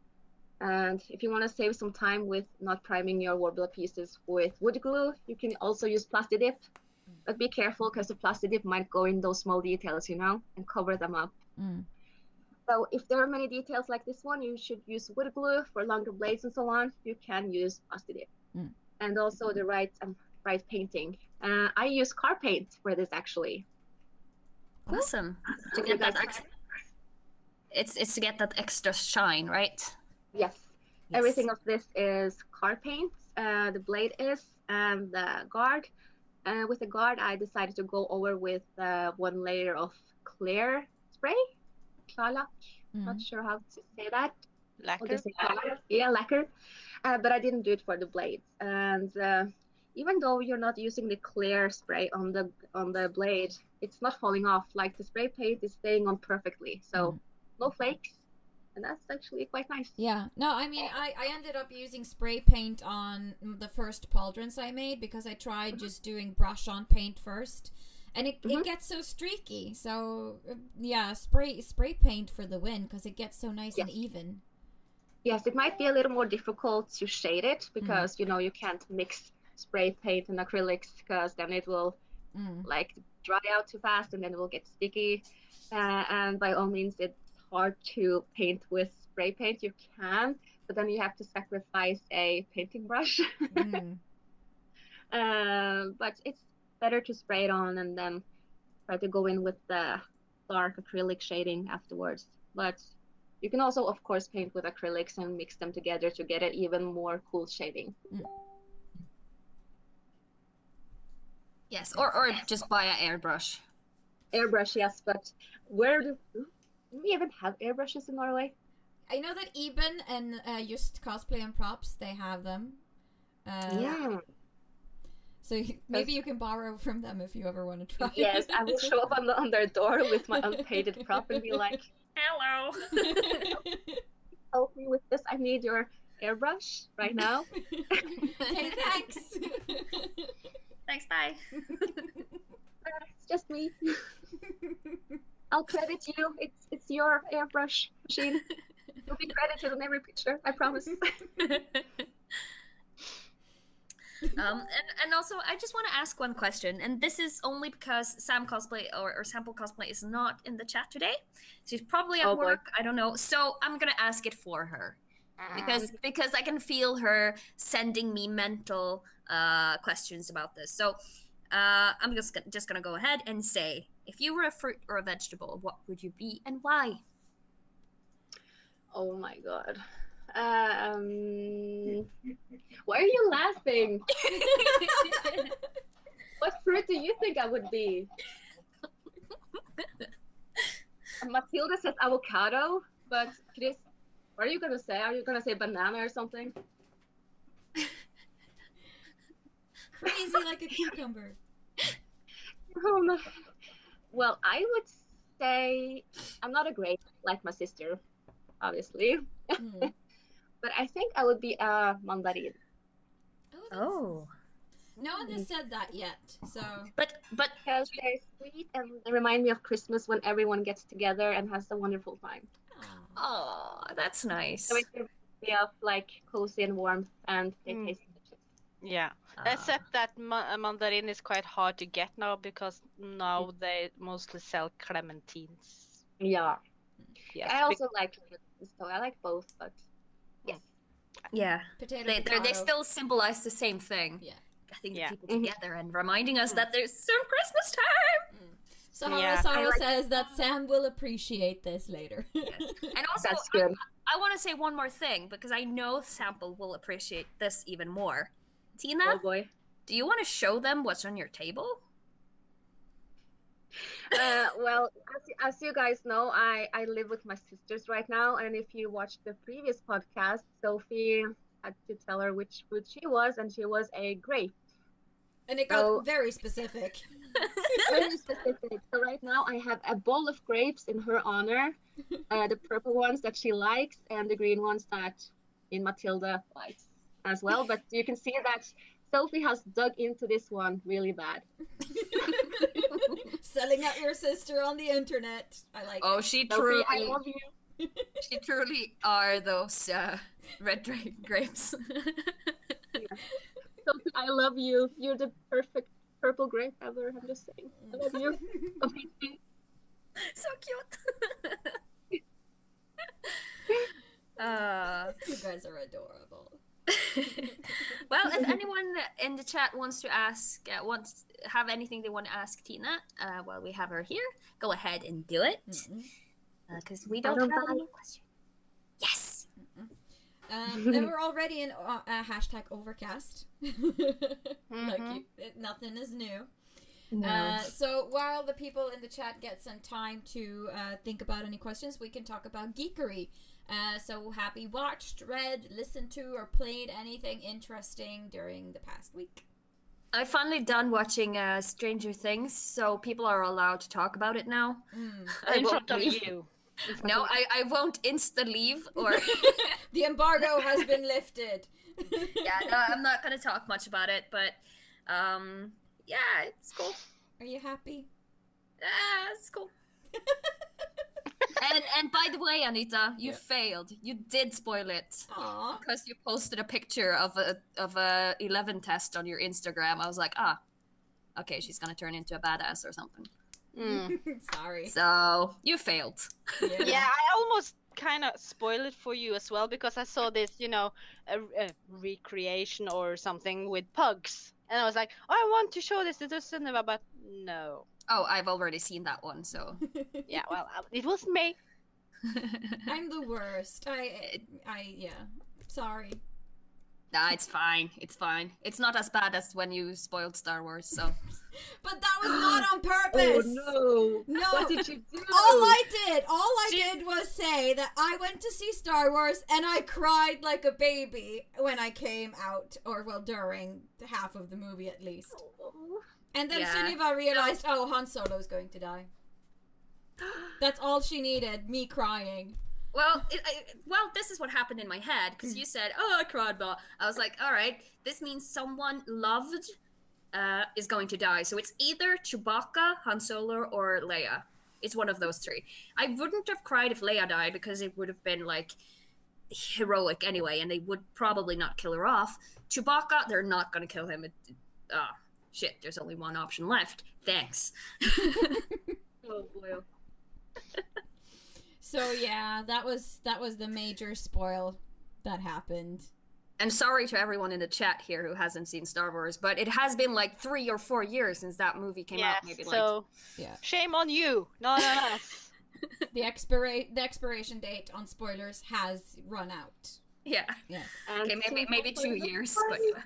And if you want to save some time with not priming your Warbler pieces with wood glue, you can also use plastic dip. But be careful because the plastic dip might go in those small details, and cover them up. So if there are many details like this one, you should use wood glue. For longer blades and so on, you can use plastic dip. And also the right painting. I use car paint for this actually. Awesome. To get that it's to get that extra shine, right? Yes. Everything of this is car paint. The blade is, and the guard. With the guard, I decided to go over with one layer of clear spray. Klarlack. Not sure how to say that. Lacquer? Yeah, lacquer. But I didn't do it for the blades. And even though you're not using the clear spray on the blade, it's not falling off. Like the spray paint is staying on perfectly. So no flakes. And that's actually quite nice. Yeah. No, I mean, I ended up using spray paint on the first pauldrons I made because I tried just doing brush on paint first. And it gets so streaky. So, spray paint for the win because it gets so nice and even. Yes, it might be a little more difficult to shade it because, you can't mix spray paint and acrylics because then it will dry out too fast and then it will get sticky. And by all means, it's hard to paint with spray paint. You can, but then you have to sacrifice a painting brush. But it's better to spray it on and then try to go in with the dark acrylic shading afterwards. But You can also, of course, paint with acrylics and mix them together to get it even more cool shading. Yes, or just buy an airbrush. Airbrush, yes, but do we even have airbrushes in Norway? I know that Eben and just cosplay and props, they have them. Yeah. So maybe you can borrow from them if you ever want to try. Yes, I will show up on their door with my unpainted prop and be like, Hello. help me with this. I need your airbrush right now. Okay, thanks. Thanks, bye. It's just me. I'll credit you. It's your airbrush machine. You'll be credited on every picture, I promise. And also, I just want to ask one question, and this is only because Sam Cosplay or Sample Cosplay is not in the chat today. She's probably at work. I don't know. So I'm gonna ask it for her because I can feel her sending me mental questions about this. So I'm just gonna go ahead and say, if you were a fruit or a vegetable, what would you be and why? Oh my god. Why are you laughing? What fruit do you think I would be? Matilda says avocado, but Chris, what are you gonna say? Are you gonna say banana or something? Crazy like a cucumber. Oh no. Well, I would say I'm not a grape like my sister, obviously. But I think I would be a mandarin. Oh. No one has said that yet, so. But because they're sweet and they remind me of Christmas when everyone gets together and has a wonderful time. Oh, that's nice. So it reminds me of like cozy and warm, and they taste delicious. Yeah, except that mandarin is quite hard to get now because now they mostly sell clementines. Yeah. Yes. I also like clementines, so I like both, but yes. Yeah. Potato. They still symbolize the same thing. Yeah. Getting people together and reminding us that there's some Christmas time. Sahara says that Sam will appreciate this later. Yes. And also, that's good. I want to say one more thing because I know Sample will appreciate this even more. Tina, oh boy. Do you want to show them what's on your table? Well, as you guys know, I live with my sisters right now, and if you watched the previous podcast, Sophie had to tell her which fruit she was, and she was a grape. And it got very specific. Very specific. So right now I have a bowl of grapes in her honor, the purple ones that she likes, and the green ones that Matilda likes as well. But you can see that Sophie has dug into this one really bad. Selling out your sister on the internet. I like it. She Sophie, truly, I love you. She truly are those red grapes. Yeah. Sophie, I love you. You're the perfect purple grape ever. I'm just saying. I love you. So cute. You guys are adorable. Well, if anyone in the chat wants to have anything they want to ask Tina while we have her here, go ahead and do it. Because we don't have any more questions. Yes. And we're already in hashtag overcast. Nothing is new. No. So while the people in the chat get some time to think about any questions, we can talk about geekery. So have you watched, read, listened to, or played anything interesting during the past week? I finally done watching Stranger Things, so people are allowed to talk about it now. In front of you. No, I won't insta-leave or... The embargo has been lifted. Yeah, no, I'm not going to talk much about it, but yeah, it's cool. Are you happy? It's cool. And by the way, Anita, you failed. You did spoil it. Aww. Because you posted a picture of a 11 test on your Instagram. I was like, okay, she's going to turn into a badass or something. Sorry. So, you failed. Yeah, I almost kind of spoiled it for you as well because I saw this, a recreation or something with pugs. And I was like, I want to show this to Sunniva, but no. Oh, I've already seen that one, so... Yeah, well, it was me. I'm the worst. Yeah. Sorry. Nah, it's fine. It's fine. It's not as bad as when you spoiled Star Wars, so. But that was not on purpose. Oh no! No. What did you do? All I did was say that I went to see Star Wars and I cried like a baby when I came out, or well, during half of the movie at least. Oh. And then Yeah. Sunniva realized, oh, Han Solo's going to die. That's all she needed, me crying. Well, this is what happened in my head, because you said, oh, I cried, but I was like, all right, this means someone loved is going to die. So it's either Chewbacca, Han Solo, or Leia. It's one of those three. I wouldn't have cried if Leia died, because it would have been, like, heroic anyway, and they would probably not kill her off. Chewbacca, they're not going to kill him. Shit, there's only one option left. Thanks. Oh boy. So yeah, that was the major spoil that happened. And sorry to everyone in the chat here who hasn't seen Star Wars, but it has been like 3 or 4 years since that movie came out. Maybe so yeah. Shame on you, not on us. The expiration date on spoilers has run out. Yeah. Yes. Okay, maybe 2 years, but yeah.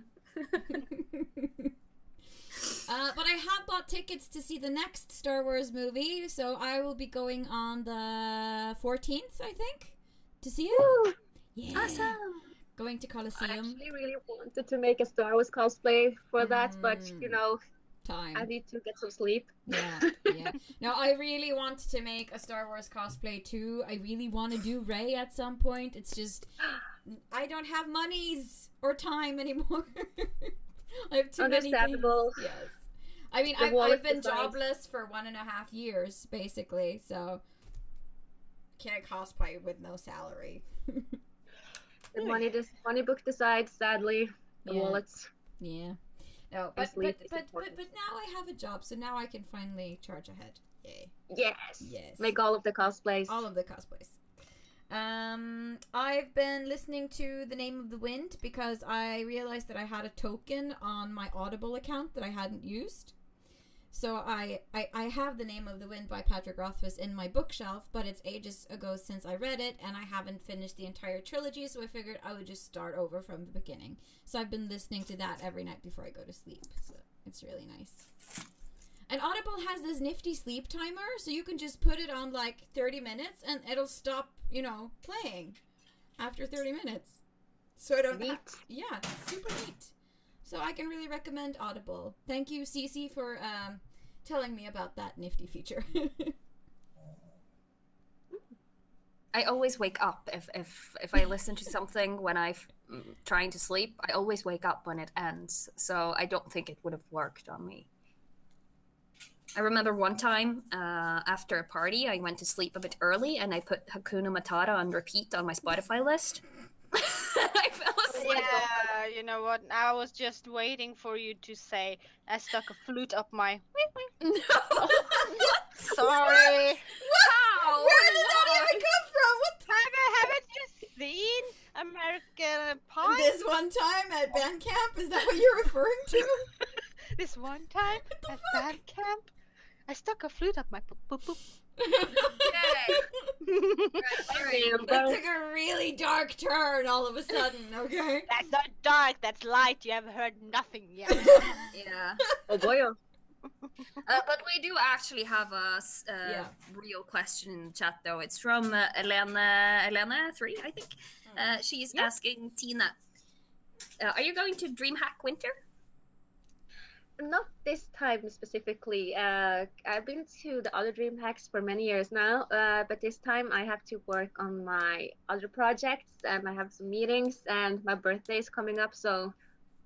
But I have bought tickets to see the next Star Wars movie, so I will be going on the 14th, I think, to see it. Woo! Yeah. Awesome. Going to I Coliseum. actually really wanted to make a Star Wars cosplay for that, but you know, Time. I need to get some sleep. Yeah. No, I really want to make a Star Wars cosplay too. I really want to do Rey at some point. It's just, I don't have monies or time anymore. I have too many things. Understandable. Yes. I mean, I've been jobless for 1.5 years, basically, so can't cosplay with no salary. The money book decides, sadly. The wallets. Yeah. No, but now I have a job, so now I can finally charge ahead. Yay. Yes. Make all of the cosplays. All of the cosplays. I've been listening to The Name of the Wind because I realized that I had a token on my Audible account that I hadn't used. So I have The Name of the Wind by Patrick Rothfuss in my bookshelf, but it's ages ago since I read it, and I haven't finished the entire trilogy, so I figured I would just start over from the beginning. So I've been listening to that every night before I go to sleep. So it's really nice. And Audible has this nifty sleep timer, so you can just put it on like 30 minutes, and it'll stop, playing after 30 minutes. So I don't... Yeah, super neat. So I can really recommend Audible. Thank you, Cece, for telling me about that nifty feature. I always wake up if I listen to something when I'm trying to sleep. I always wake up when it ends, so I don't think it would have worked on me. I remember one time after a party, I went to sleep a bit early and I put Hakuna Matata on repeat on my Spotify list. I fell asleep. Yeah, you know what? I was just waiting for you to say, I stuck a flute up my... No. Sorry. How? Where did that even come from? Haven't you seen American Pie? This one time at band camp? Is that what you're referring to? This one time at band camp, I stuck a flute up my poop. That took a really dark turn all of a sudden, okay? That's not dark, that's light. You have heard nothing yet. Yeah. Oh boy. But we do actually have a real question in the chat, though. It's from Elena3, I think. She's asking Tina, are you going to DreamHack Winter? Not this time specifically. I've been to the other dream hacks for many years now, but this time I have to work on my other projects and I have some meetings and my birthday is coming up, so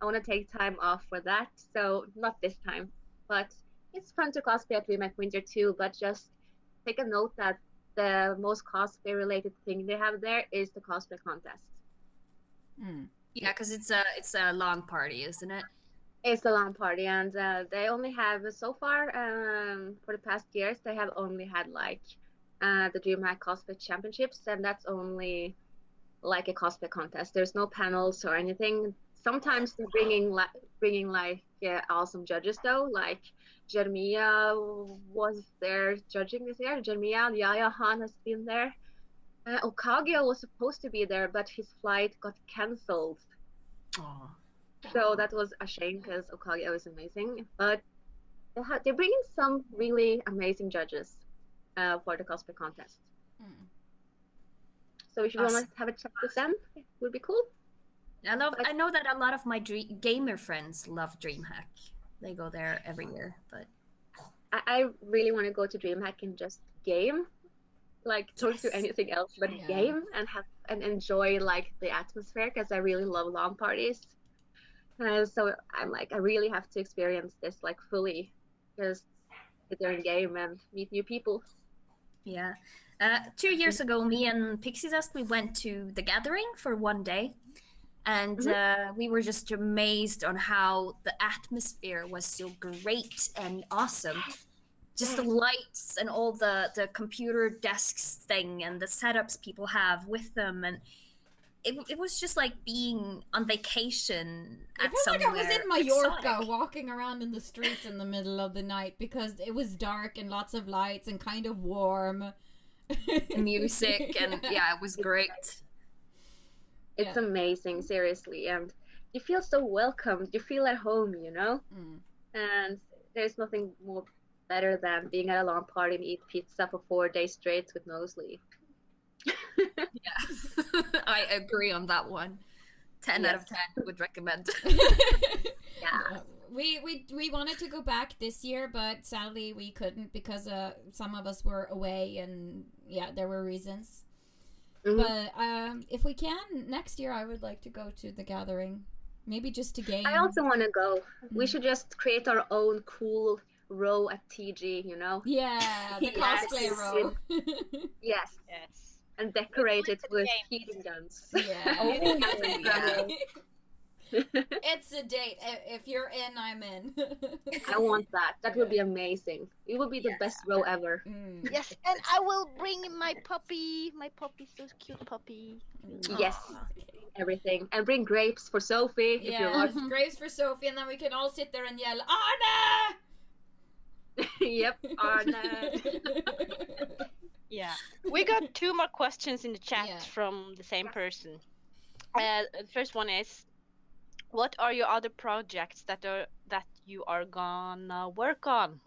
I want to take time off for that. So not this time, but it's fun to cosplay at DreamHack Winter too. But just take a note that the most cosplay related thing they have there is the cosplay contest. Yeah, because it's a long party, isn't it? It's a long party, and they only have so far for the past years they have only had like the DreamHack Cosplay Championships, and that's only like a cosplay contest. There's no panels or anything. Sometimes they're bringing awesome judges though, like Jeremiah was there judging this year. Jeremiah, Yaya Han has been there. Okagio was supposed to be there, but his flight got cancelled. Oh. So that was a shame because Okagio is amazing. But they're bringing some really amazing judges for the cosplay contest. So if you want to have a chat with them, it would be cool. I know that a lot of my gamer friends love DreamHack. They go there every year, but I really want to go to DreamHack and just game, like don't do anything else but game and enjoy like the atmosphere because I really love LAN parties. So I'm like, I really have to experience this like fully, just sit there and game and meet new people. Yeah. 2 years ago, me and Pixie Dust, we went to the Gathering for one day. And we were just amazed on how the atmosphere was so great and awesome. Just the lights and all the computer desks thing and the setups people have with them. And it was just like being on vacation at somewhere. Like I was in Mallorca walking around in the streets in the middle of the night because it was dark and lots of lights and kind of warm. Music and it was great. It's amazing, seriously, and you feel so welcomed. You feel at home, you know. And there's nothing more better than being at a LAN party and eat pizza for 4 days straight with no sleep. I agree on that one. 10 out of 10 would recommend. We wanted to go back this year, but sadly we couldn't because some of us were away, and there were reasons. But if we can next year, I would like to go to the Gathering, maybe just to game. I also want to go. We should just create our own cool row at TG, you know? Yeah, the cosplay row. Yes. And decorate it with heating guns. It's a date. If you're in, I'm in. I want that. That would be amazing. It would be the best row ever. Yes, and I will bring my puppy. My puppy, so cute puppy. Yes, everything. And bring grapes for Sophie. Grapes for Sophie, and then we can all sit there and yell, Arne! Yep, Arne. Yeah. We got 2 more questions in the chat from the same person. The first one is, what are your other projects that you are gonna work on?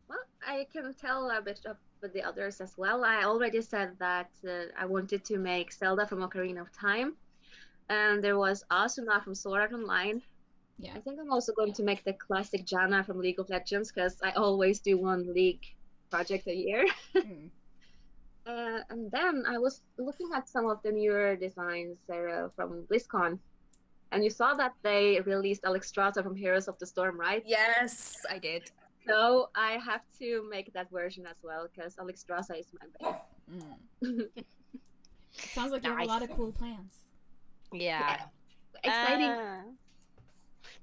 Well, I can tell a bit of the others as well. I already said that I wanted to make Zelda from Ocarina of Time, and there was Asuna from Sword Art Online. I think I'm also going to make the classic Janna from League of Legends because I always do one League project a year. And then I was looking at some of the newer designs from BlizzCon. And you saw that they released Alexstrasza from Heroes of the Storm, right? Yes, I did. So I have to make that version as well because Alexstrasza is my babe. Sounds like you have a lot of cool plans. Yeah. Exciting.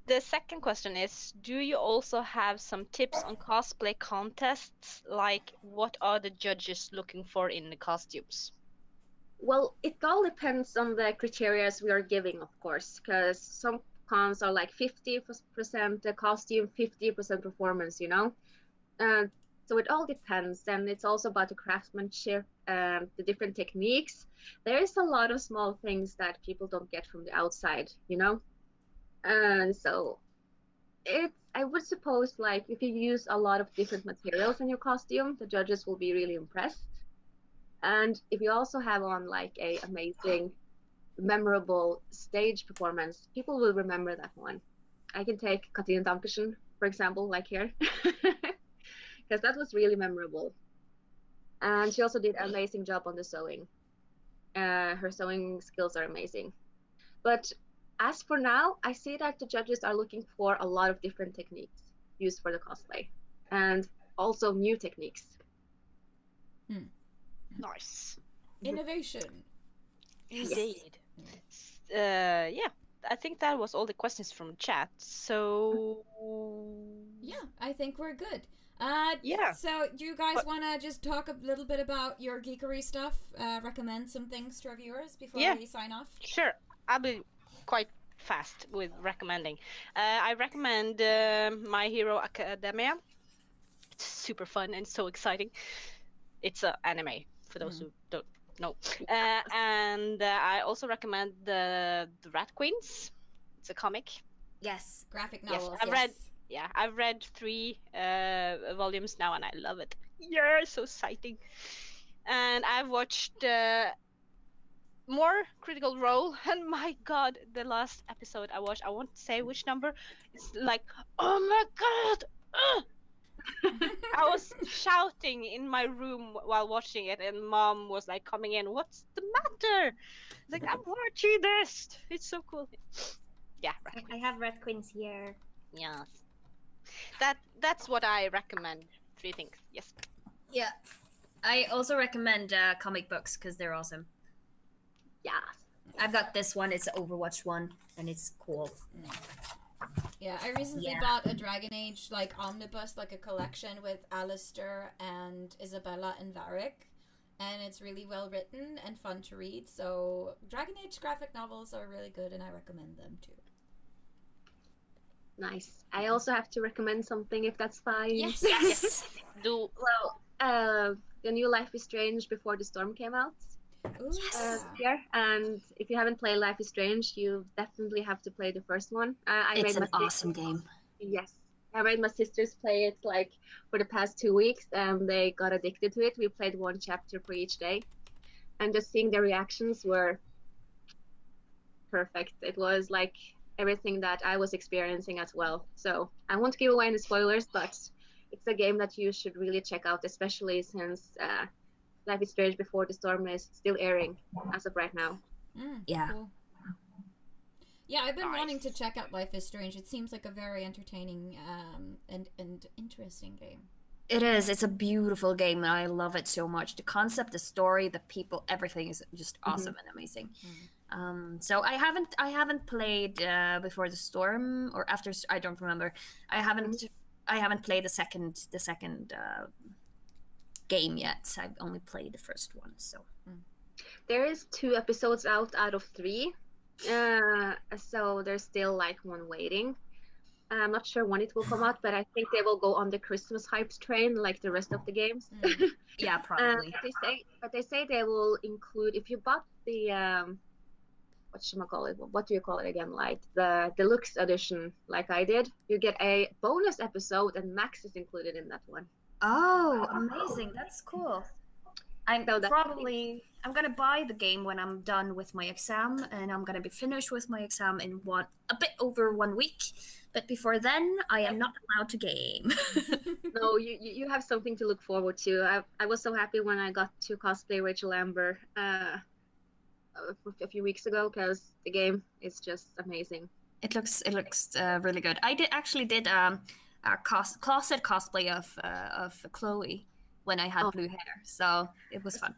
The second question is, do you also have some tips on cosplay contests? Like, what are the judges looking for in the costumes? Well, it all depends on the criteria we are giving, of course, because some cons are like 50% costume, 50% performance, you know? So it all depends, and it's also about the craftsmanship, the different techniques. There is a lot of small things that people don't get from the outside, you know? And so I would suppose, like, if you use a lot of different materials in your costume, the judges will be really impressed. And if you also have on like a amazing, memorable stage performance, people will remember that one. I can take Katrine Dankersen, for example, like here, because that was really memorable. And she also did an amazing job on the sewing. Her sewing skills are amazing. But as for now, I see that the judges are looking for a lot of different techniques used for the cosplay, and also new techniques. Nice. Innovation. Indeed. I think that was all the questions from chat. So I think we're good. So do you guys want to just talk a little bit about your geekery stuff? Recommend some things to our viewers before we sign off? Sure. I'll be quite fast with recommending. I recommend My Hero Academia. It's super fun and so exciting. It's an anime, for those who don't No. And I also recommend the Rat Queens. It's a comic. Yes. Graphic Yes, novels. I've read 3 volumes now, and I love it. Yeah, so exciting. And I've watched more Critical Role, and my God, the last episode I watched, I won't say which number. It's like, oh my God! I was shouting in my room while watching it, and Mom was like coming in. What's the matter? Like, I'm watching this. It's so cool. Yeah, Rat I have Red Queens here. Yes. That's what I recommend. 3 things. Yes. Yeah. I also recommend comic books because they're awesome. Yeah. I've got this one. It's an Overwatch one, and it's cool. Yeah, I recently bought a Dragon Age like omnibus, like a collection with Alistair and Isabella and Varric, and it's really well written and fun to read. So Dragon Age graphic novels are really good, and I recommend them too. Nice. I also have to recommend something if that's fine. Yes. Yes. Do. Well, the new Life is Strange Before the Storm came out. Ooh, Here, and if you haven't played Life is Strange, you definitely have to play the first one. It's an awesome game. Yes, I made my sisters play it like for the past 2 weeks, and they got addicted to it. We played 1 chapter for each day, and just seeing their reactions were perfect. It was like everything that I was experiencing as well. So I won't give away any spoilers, but it's a game that you should really check out, especially since Life is Strange Before the Storm is still airing as of right now. Yeah. Cool. Yeah, I've been wanting to check out Life is Strange. It seems like a very entertaining and interesting game. It is. It's a beautiful game, and I love it so much. The concept, the story, the people, everything is just awesome and amazing. So I haven't played Before the Storm or after. I don't remember. I haven't played the second game yet. I've only played the first one. So There is 2 episodes out of 3. So there's still like 1 waiting. I'm not sure when it will come out, but I think they will go on the Christmas hype train like the rest of the games. yeah, probably. But they say they will include, if you bought the what do you call it again? Like the deluxe edition, like I did, you get a bonus episode, and Max is included in that one. Oh, amazing! That's cool. I'm gonna buy the game when I'm done with my exam, and I'm gonna be finished with my exam in a bit over 1 week. But before then, I am not allowed to game. No, you have something to look forward to. I was so happy when I got to cosplay Rachel Amber a few weeks ago, because the game is just amazing. It looks really good. I did a closet cosplay of Chloe when I had blue hair, so it was fun.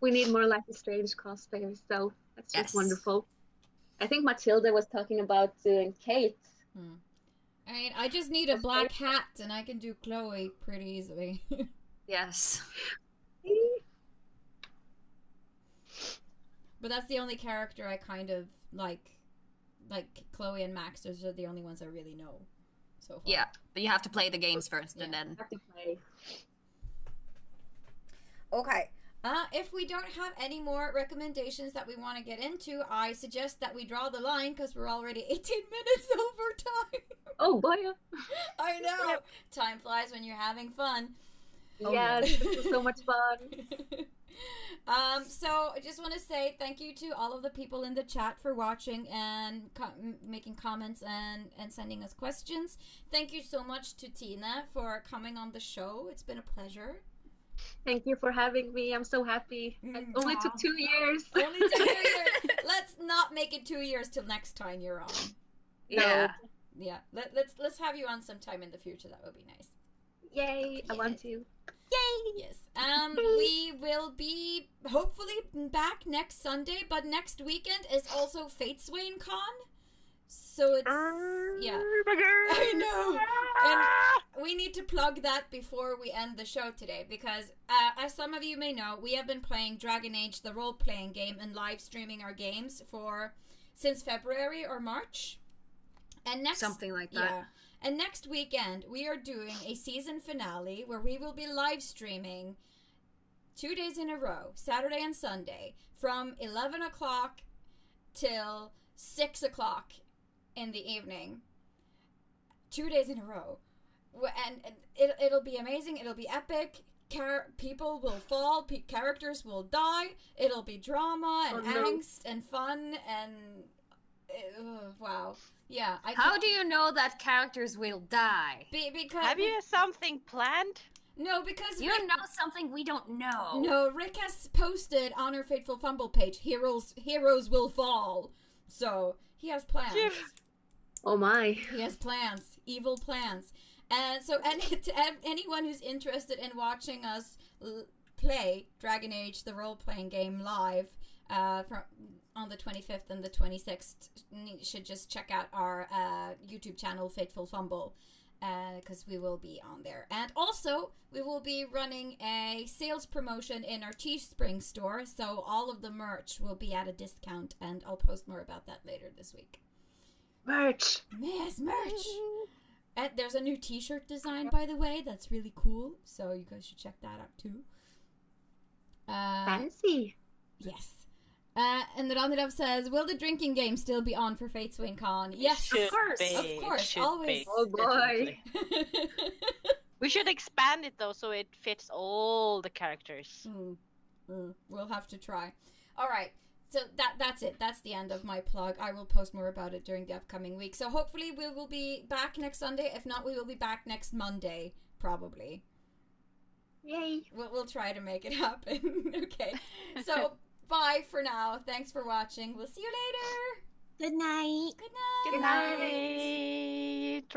We need more Life is Strange cosplayers, so that's just wonderful. I think Matilda was talking about doing Kate. I mean, I just need a black hat, and I can do Chloe pretty easily. Yes. But that's the only character I kind of like Chloe and Max. Those are the only ones I really know so far. Yeah, but you have to play the games first, and then. Have to play. Okay. If we don't have any more recommendations that we want to get into, I suggest that we draw the line because we're already 18 minutes over time. Oh boy! I know. Time flies when you're having fun. Yes, this was so much fun. So I just want to say thank you to all of the people in the chat for watching and making comments and sending us questions. Thank you so much to Tina for coming on the show. It's been a pleasure. Thank you for having me. I'm so happy. It only took 2 years. Only 2 years. Let's not make it 2 years till next time you're on. Yeah. Yeah. Let's have you on sometime in the future. That would be nice. Yay! I want to. Yay! Yes. We will be hopefully back next Sunday, but next weekend is also Fate Swain Con. So it's I know, and we need to plug that before we end the show today because, as some of you may know, we have been playing Dragon Age, the role-playing game, and live streaming our games since February or March, and something like that. Yeah, and next weekend we are doing a season finale where we will be live streaming 2 days in a row, Saturday and Sunday, from 11 o'clock till 6 o'clock in the evening. 2 days in a row. And it'll be amazing. It'll be epic. People will fall. Characters will die. It'll be drama and angst and fun and... wow. Yeah. How do you know that characters will die? Because have you something planned? No, because you know something we don't know. No, Rick has posted on her Fateful Fumble page, heroes will fall. So, he has plans. Oh my. He has plans. Evil plans. And so, to anyone who's interested in watching us play Dragon Age, the role-playing game, live on the 25th and the 26th, you should just check out our YouTube channel, Fateful Fumble, because we will be on there. And also, we will be running a sales promotion in our Teespring store, so all of the merch will be at a discount, and I'll post more about that later this week. Merch! Yes, merch! And there's a new t-shirt design, by the way, that's really cool, so you guys should check that out too. Fancy! Yes. And the Rondelove says, will the drinking game still be on for Fateswain Con? Yes, Should of course. be. Of course, Should always. be, Oh boy. We should expand it though, so it fits all the characters. We'll have to try. All right. So that's it. That's the end of my plug. I will post more about it during the upcoming week. So hopefully we will be back next Sunday. If not, we will be back next Monday, probably. Yay. We'll try to make it happen. Okay. So bye for now. Thanks for watching. We'll see you later. Good night. Good night. Good night.